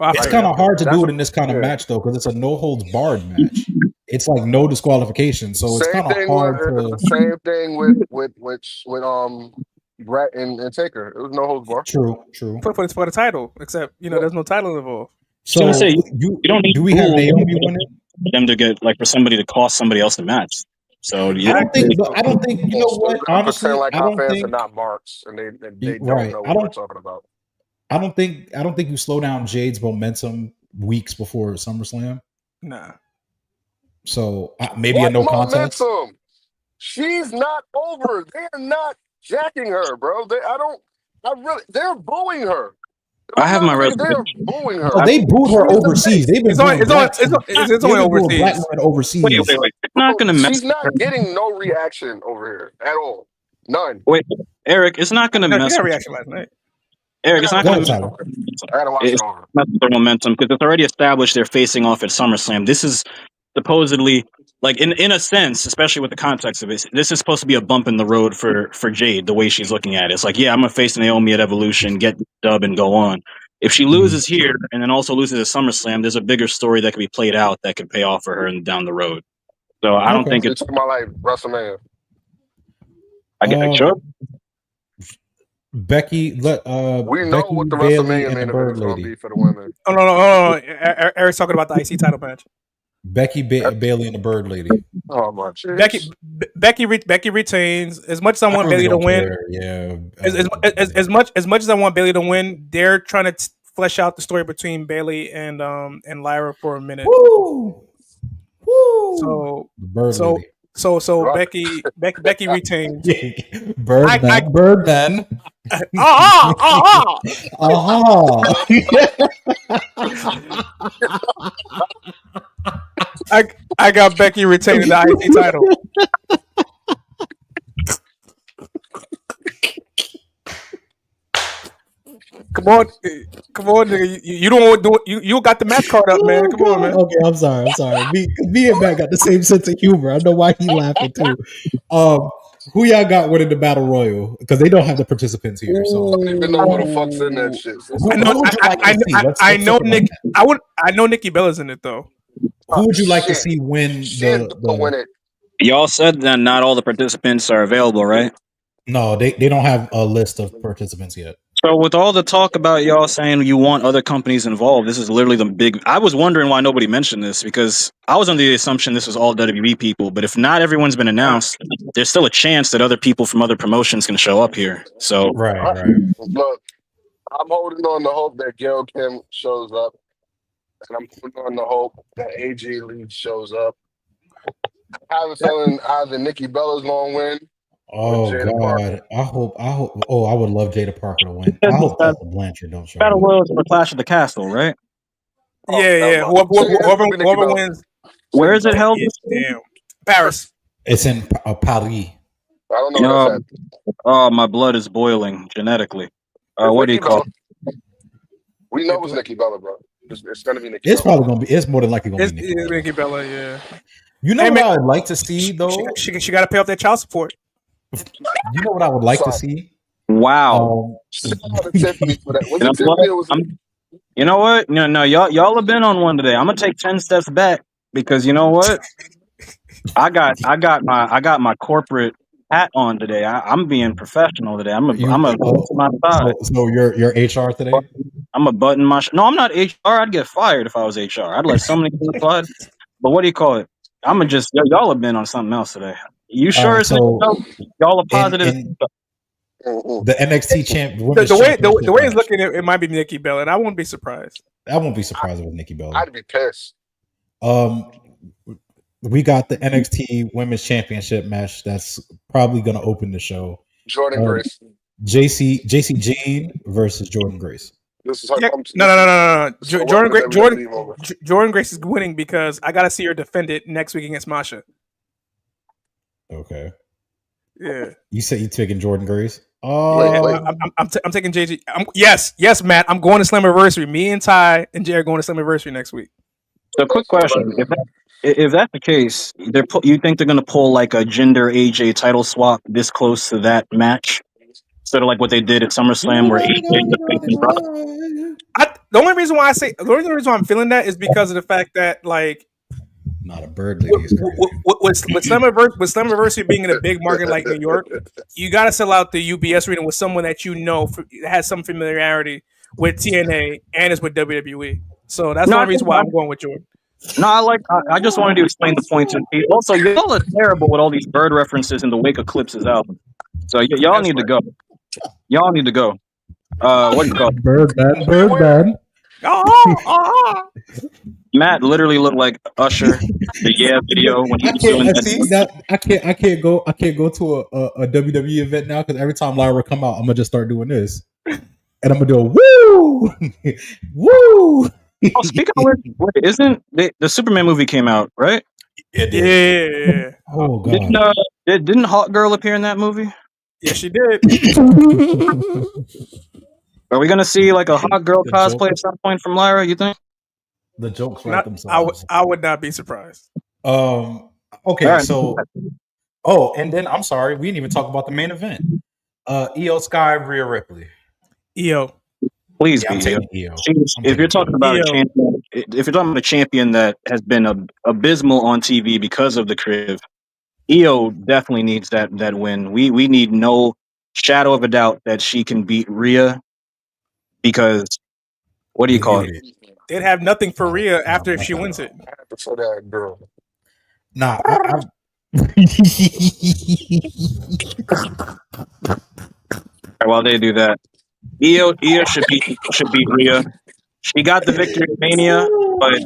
It's kind of hard to do it in this kind of match though, because it's a no holds barred match. It's like no disqualification, so it's kind of hard to. Same thing with Brett and Taker. It was no holds barred. True. For the title, except there's no title involved. So you don't need. Do we have Naomi winning? For them to get for somebody to cost somebody else the match. So I don't think. I don't think. You know So what? you're gonna Honestly, pretend like I our don't fans are think. not marks and they don't Right. know I what we're don't. talking about. I don't think. I don't think you slow down Jade's momentum weeks before SummerSlam. Nah. So maybe a What no contest. momentum? She's not over. They're not jacking her, bro. They're booing her. I have my They're reservation. booing Oh, her. they booed her She's the overseas. face. They've been It's only booing black. it's only They've been booing black overseas. women overseas. Wait. It's not going to mess She's with her. not getting no reaction over here at all. None. Wait, Eric, it's not going to No, she mess got a with reaction last night. Eric, it's not Go going ahead, to Tyler. I gotta watch it's it over. not their momentum because it's already established they're facing off at SummerSlam. This is supposedly, like in a sense, especially with the context of it, this is supposed to be a bump in the road for Jade. The way she's looking at it, it's like, yeah, I'm gonna face Naomi at Evolution, get the dub, and go on. If she loses here and then also loses at SummerSlam, there's a bigger story that could be played out that could pay off for her and down the road. So I don't think You're it's. talking about like WrestleMania. Sure. Becky, We know Becky, what the Bailey, WrestleMania and the main event Bird is going to Lady. be for the women. Oh no. Eric's talking about the IC title match. Becky, Bailey, and the Bird Lady. Oh my jeez. Becky retains. As much as I want really Bailey to don't win, care. Yeah. as much as I want Bailey to win, they're trying to flesh out the story between Bailey and Lyra for a minute. Woo! Woo! So The Bird so Lady. so Right. Becky retains. Birdman. I got Becky retaining the IC title. Come on, nigga. You don't do it. You got the match card up, man. Come on, man. Okay, I'm sorry. Me and Matt got the same sense of humor. I know why he laughing too. Who y'all got winning the battle royal? Because they don't have the participants here. So I don't even know what the fuck's in that shit. I know Nikki Bella's in it though. Who would you like to see win Shit, don't win the? it. Y'all said that not all the participants are available, right? No, they don't have a list of participants yet. So with all the talk about y'all saying you want other companies involved, this is literally the big. I was wondering why nobody mentioned this because I was under the assumption this was all WWE people. But if not everyone's been announced, there's still a chance that other people from other promotions can show up here. So Right. Look, I'm holding on to hope that Gail Kim shows up, and I'm holding on to hope that AJ Lee shows up. I have a feeling either Nikki Bella's gonna win. Oh Jada God! Parker. I hope. Oh, I would love Jada Parker to win. I hope Tessa Blanchard don't show Battle up. Royals for Clash of the Castle, right? Yeah. Whoever wins. Where is it held? Damn. Paris. It's in Paris. I don't know what that's at. Oh, my blood is boiling genetically. What do you call it? We know it's Nikki Bella, bro. It's gonna be Nikki It's Bella. probably gonna be. It's more than likely gonna It's be Nikki Bella. Nikki Bella, yeah. You know Hey, what man, I would like to see though. She got to pay off that child support. You know what I would like to see. Wow. Shout out to Tiffany for that. Was it Tiffany or was it? You know what? No, y'all have been on one today. I'm gonna take 10 steps back because you know what? I got my corporate hat on today. I'm being professional today. I'm a my side. So you're HR today. I'm a button my. No, I'm not HR. I'd get fired if I was HR. I'd let somebody get fired. But what do you call it? I'm gonna just y'all have been on something else today. You sure? Right, so y'all are positive. The NXT champ. The way it's looking, it might be Nikki Bella, and I won't be surprised. I won't be surprised if it was Nikki Bella. I'd be pissed. We got the NXT Women's Championship match that's probably going to open the show. Jordan Grace. JC Jean versus Jordan Grace. This is her. Yeah, no. Jordan Grace is winning because I got to see her defend it next week against Masha. Okay. Yeah. You said you taking Jordan Grace? Oh, I'm taking JG. Yes, Matt. I'm going to Slammiversary. Me and Ty and Jay are going to Slammiversary next week. So, quick question: if that's the case, you think they're going to pull like a gender AJ title swap this close to that match, sort of like what they did at SummerSlam, where the only reason why I'm feeling that is because of the fact that like. Not a bird lady. With Slammiversary being in a big market like New York, you got to sell out the UBS arena with someone that you know has some familiarity with TNA and is with WWE. So that's the only reason why I'm going with Jordan. No, I just wanted to explain the point to people. Also, y'all are terrible with all these bird references in the wake of Clips' album. So y'all That's need to right. go. Y'all need to go. What do you call it? Birdman, Be aware. Birdman. Matt literally looked like Usher, the Yeah video when he I was can't. doing I that. see that. I can't go. I can't go to a WWE event now because every time Lyra come out, I'm gonna just start doing this, and I'm gonna do a woo, woo. Oh, speaking of which, wait, isn't the Superman movie came out, right? It did. Yeah. Oh Didn't god. didn't Hot Girl appear in that movie? Yeah, she did. Are we gonna see like a Hot Girl The cosplay joke. at some point from Lyra? You think? The jokes write Not, themselves. I would not be surprised. All Okay. right. So. Oh, and then I'm sorry, we didn't even talk about the main event. Io Sky, Rhea Ripley. EO. Please Yeah, I'm be. taking Io. If you're talking about a EO. champion, if you're talking about a champion that has been abysmal on TV because of the crib, EO definitely needs that win. We need no shadow of a doubt that she can beat Rhea because what do you call it? They'd have nothing for Rhea after if she wins it. I have to say that girl. Nah, While they do that, Io should beat Rhea. She got the victory in Mania, but a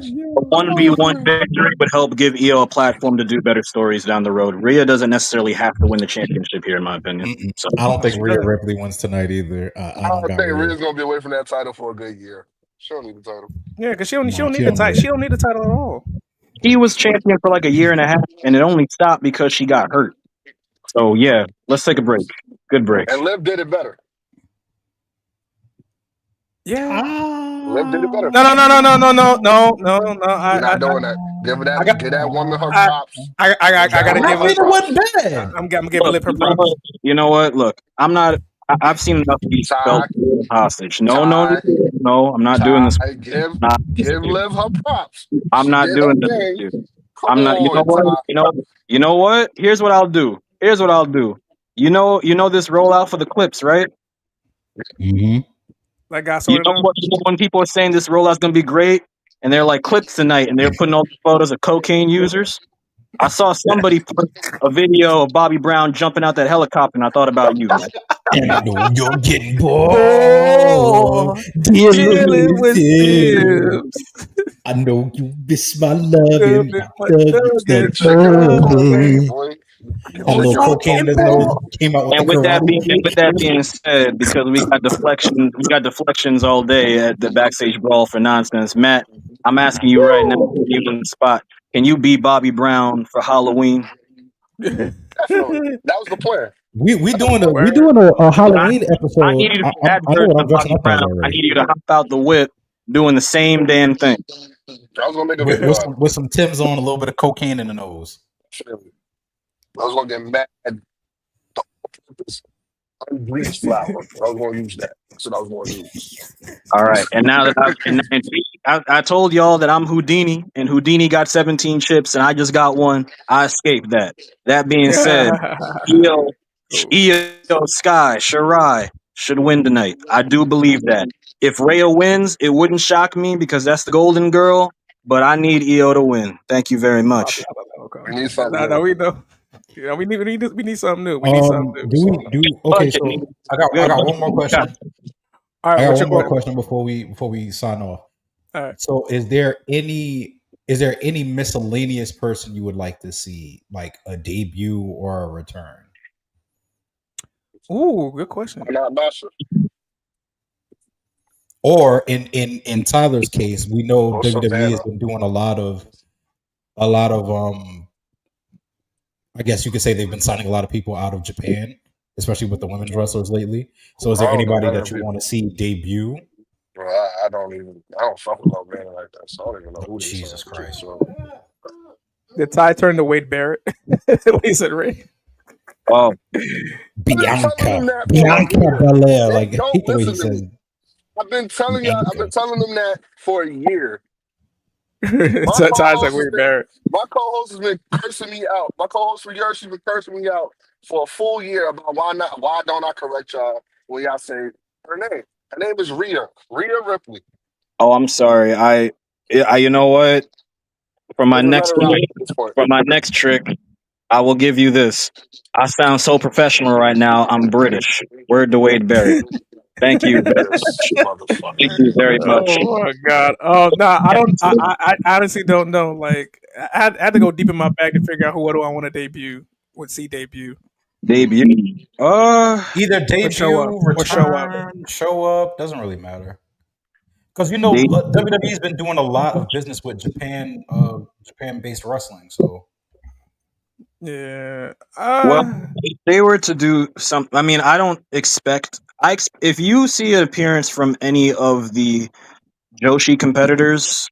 1v1 victory would help give Io a platform to do better stories down the road. Rhea doesn't necessarily have to win the championship here, in my opinion. So I don't think She Rhea doesn't. Ripley wins tonight either. I I don't don't got think Rhea. Rhea's gonna be away from that title for a good year. She don't need the title. Yeah, because she don't Nah, need she the don't title. need it. She don't need the title at all. she was champion for like a year and a half, and it only stopped because she got hurt. So yeah, let's take a break. Good break. And Liv did it better. Yeah. Liv did it better. No. We're not doing that. Give that woman her props. I gotta give It her. wasn't bad. I'm giving Liv her Look, you know props. what? You know what? Look, I'm not. I've seen enough of these Ty, belts hostage. No, Ty, I'm not doing this. give Not this with you. Liv her props. I'm She not did her doing this with thing. you. Come I'm not. You know on, what? Ty. You know what? Here's what I'll do. You know this rollout for the clips, right? Mm-hmm. Like got You sorted know out. what? When people are saying this rollout's gonna be great, and they're like clips tonight, and they're putting all the photos of cocaine users. I saw somebody put a video of Bobby Brown jumping out that helicopter, and I thought about you, man. And I know you're getting Oh, bored. dealing with Tibbs. I know you miss my loving. Get chicken with cocaine, boy. A little cocaine in his nose came out with And the with that karate. being said, because we got deflections all day at the backstage brawl for nonsense. Matt, I'm asking you right now, putting you on the spot. Can you be Bobby Brown for Halloween? Definitely. That was the plan. We doing a Halloween episode. I need you to be that I know version what I'm of dressing Bobby up as Brown. I already. need you to hop out the whip doing the same damn thing. I was gonna make a With, video with out some of with some Tim's on, a little bit of cocaine in the nose. it. I was gonna get mad. Unbleached flour. I was gonna use that. That's what I was gonna use. All right, and now that I told y'all that I'm Houdini, and Houdini got 17 chips, and I just got one. I escaped that. That being said, Io, Sky, Shirai should win tonight. I do believe that. If Rhea wins, it wouldn't shock me because that's the Golden Girl. But I need Io to win. Thank you very much. We need something No, new. we know. Yeah, we need something new. We need something new. Okay, so I got one more question. All right, I got what's one your more question? question before we sign off. All right. So is there any miscellaneous person you would like to see, like a debut or a return? Ooh, good question. I'm not Basha. Or in Tyler's case, we know Or WWE has Savannah. been doing a lot of I guess you could say they've been signing a lot of people out of Japan, especially with the women's wrestlers lately. So is there I don't know anybody none that of you them want to see debut? Bro, I don't fuck with no man like that, so I don't even know who they Jesus signed to, Christ. so. The tie turned to Wade Barrett. He said Ray. Oh, Bianca Bianca Belair. They Like I don't hate the way he listen to says me. I've been telling them that for a year. Ty's like Wade Barrett. My co-host has been cursing me out. My co-host for years, she's been cursing me out for a full year about why don't I correct y'all when y'all say her name. Her name is Rhea Ripley. I'm sorry. I you know what? For my Doesn't next matter really at this point. for my next trick, I will give you this. I sound so professional right now. I'm British. Word to Wade Barrett. Thank you very This much. motherfucker. Thank you very much. Oh my god. Oh no, I don't. I honestly don't know. Like, I had to go deep in my bag to figure out what do I want to debut. Would see debut Debut. Either debut, show up, or show up. return, show up, doesn't really matter. Because Debut. WWE's been doing a lot of business with Japan-based wrestling. So Yeah. Well, if they were to do something, I mean, I don't expect. If you see an appearance from any of the Joshi competitors,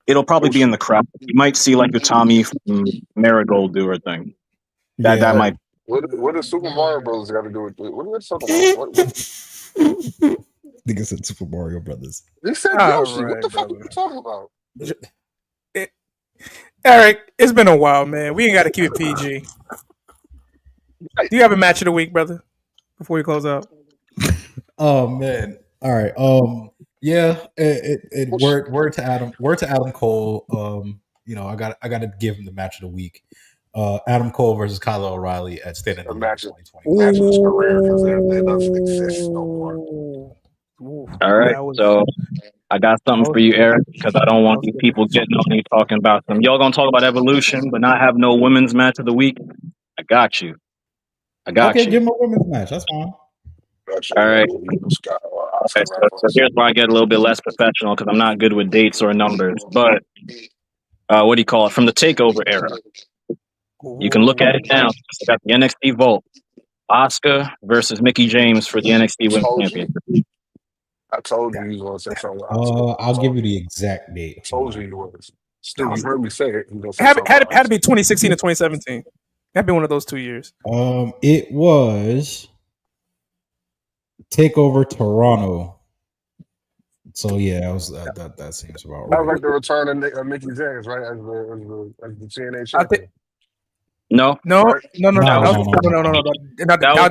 it'll probably be in the crowd. You might see like the Tommy from Marigold do her thing. That might. What does Super Mario Bros. Got to do with it? What are we talking about? Nigga said Super Mario Brothers. He said All Yoshi. right, What the fuck are brother. you talking about? Eric, it's been a while, man. We ain't got to keep it PG. Do you have a match of the week, brother? Before we close out. Oh man! All right. Yeah. Word to Adam. Word to Adam Cole. I got to give him the match of the week. Adam Cole versus Kyle O'Reilly at Stand and A match of 2020. match of his career because they don't exist no more. All right, so I got something for you, Eric, because I don't want these people getting on me talking about them. Y'all gonna talk about Evolution, but not have no women's match of the week. I got you. Okay, give him a women's match. That's fine. All right. Okay, so here's where I get a little bit less professional because I'm not good with dates or numbers. But what do you call it? From the Takeover era, you can look at it now. It's got the NXT Vault, Asuka versus Mickie James for the NXT Women's Championship. I told you you was going to say something. I'll give you the exact date. I told you was. Still, you heard me say it. Had to be 2016 to 2017. Had been one of those 2 years. It was Takeover Toronto. So yeah, that seems about right. That was like the return of Mickie James, right? As the TNA champion. No. That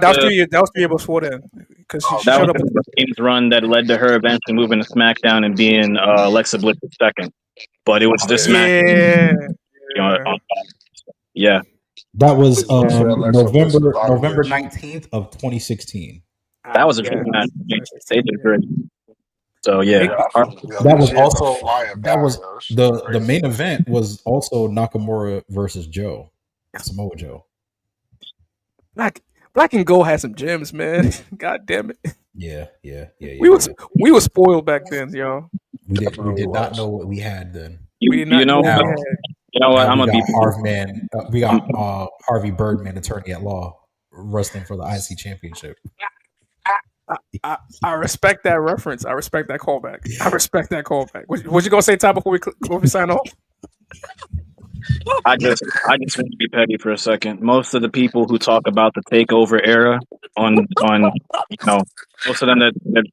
was 3 years. That was 3 years before then. Because she that showed was up. the James run that led to her eventually moving to SmackDown and being Alexa Bliss's second. But it was this match. Yeah. That was November 19th of 2016. That was a dream match. They did great. So yeah, that was also the main event was also Nakamura versus Joe, Samoa Joe. Black and Gold had some gems, man. God damn it. Yeah. We were spoiled back then, y'all. We did not know what we had then. We did not know what we had. You know what? I'm gonna be we got Harvey Birdman, attorney at law, wrestling for the IC championship. I respect that reference. I respect that callback. What you gonna say, Ty, before we sign off? I just want to be petty for a second. Most of the people who talk about the Takeover era on most of them that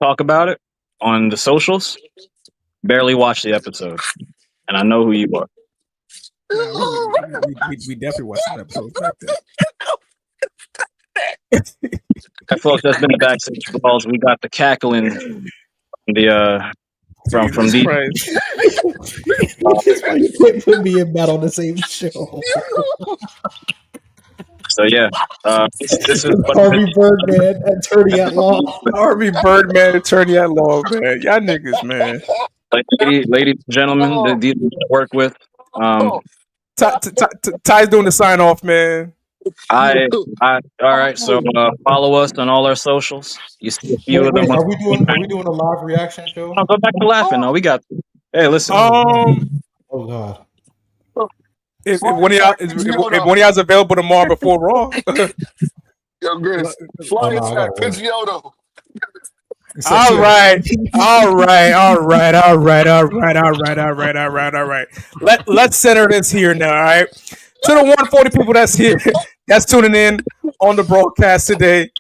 talk about it on the socials barely watch the episode, and I know who you are. We definitely watched that episode back then. Folks, that's been the Backstage Brawls. We got the cackling from these. Put me and Matt on the same show. So yeah, this is Harvey Birdman, attorney at law. Harvey Birdman, attorney at law, man. Y'all niggas, man. Ladies and gentlemen, these we work with. Ty's doing the sign off, man. All right. So follow us on all our socials. You see a few of them. Are we doing a live reaction show? I'll go back to laughing. No, we got. Hey, listen. Oh God. If one of y'all's available tomorrow before Raw. Yo, Grizz, fly attack, Pidgeotto. All right. Let's center this here now, all right? To the 140 people that's here, that's tuning in on the broadcast today,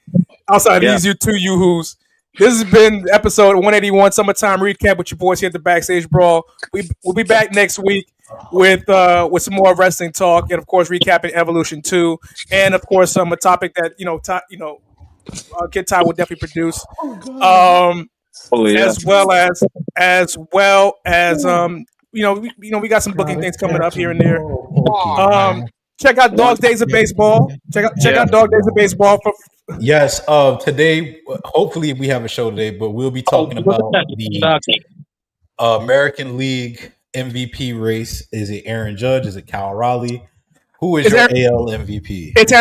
outside of these you two yoo-hoos. This has been episode 181, Summertime Recap with your boys here at the Backstage Brawl. We'll be back next week with some more wrestling talk, and of course recapping Evolution 2, and of course a topic that Kid Ty will definitely produce, as well as we got some booking things coming up here and there. Oh, Check out Dog Days of Baseball. Check out Dog Days of Baseball for. Yes. Today, hopefully, we have a show today, but we'll be talking about the American League MVP race. Is it Aaron Judge? Is it Cal Raleigh? Who is your AL MVP? It's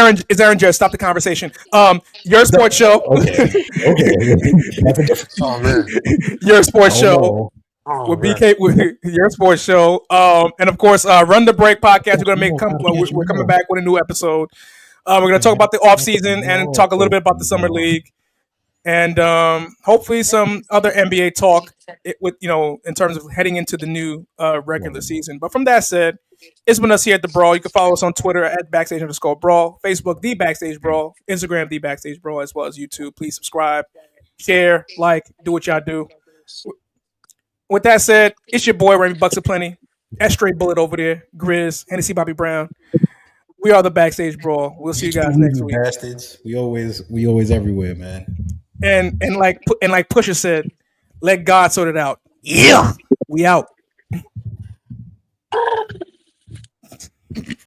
Aaron Judge. Stop the conversation. Your sports show. Okay. oh man. Your sports show. With BK, with your sports show, and of course, Run the Break podcast. We're gonna we're coming back with a new episode. We're gonna talk about the off season and talk a little bit about the summer league, and hopefully some other NBA talk with in terms of heading into the new regular season. But from that said, it's been us here at the Brawl. You can follow us on Twitter at @backstage_brawl, Facebook The Backstage Brawl, Instagram The Backstage Brawl, as well as YouTube. Please subscribe, share, like, do what y'all do. With that said, it's your boy Remy Bucks Aplenty, S Straight Bullet over there, Grizz, Hennessy Bobby Brown. We are the Backstage Brawl. We'll see you guys next week. Bastards. We always everywhere, man. And like Pusha said, let God sort it out. Yeah, we out.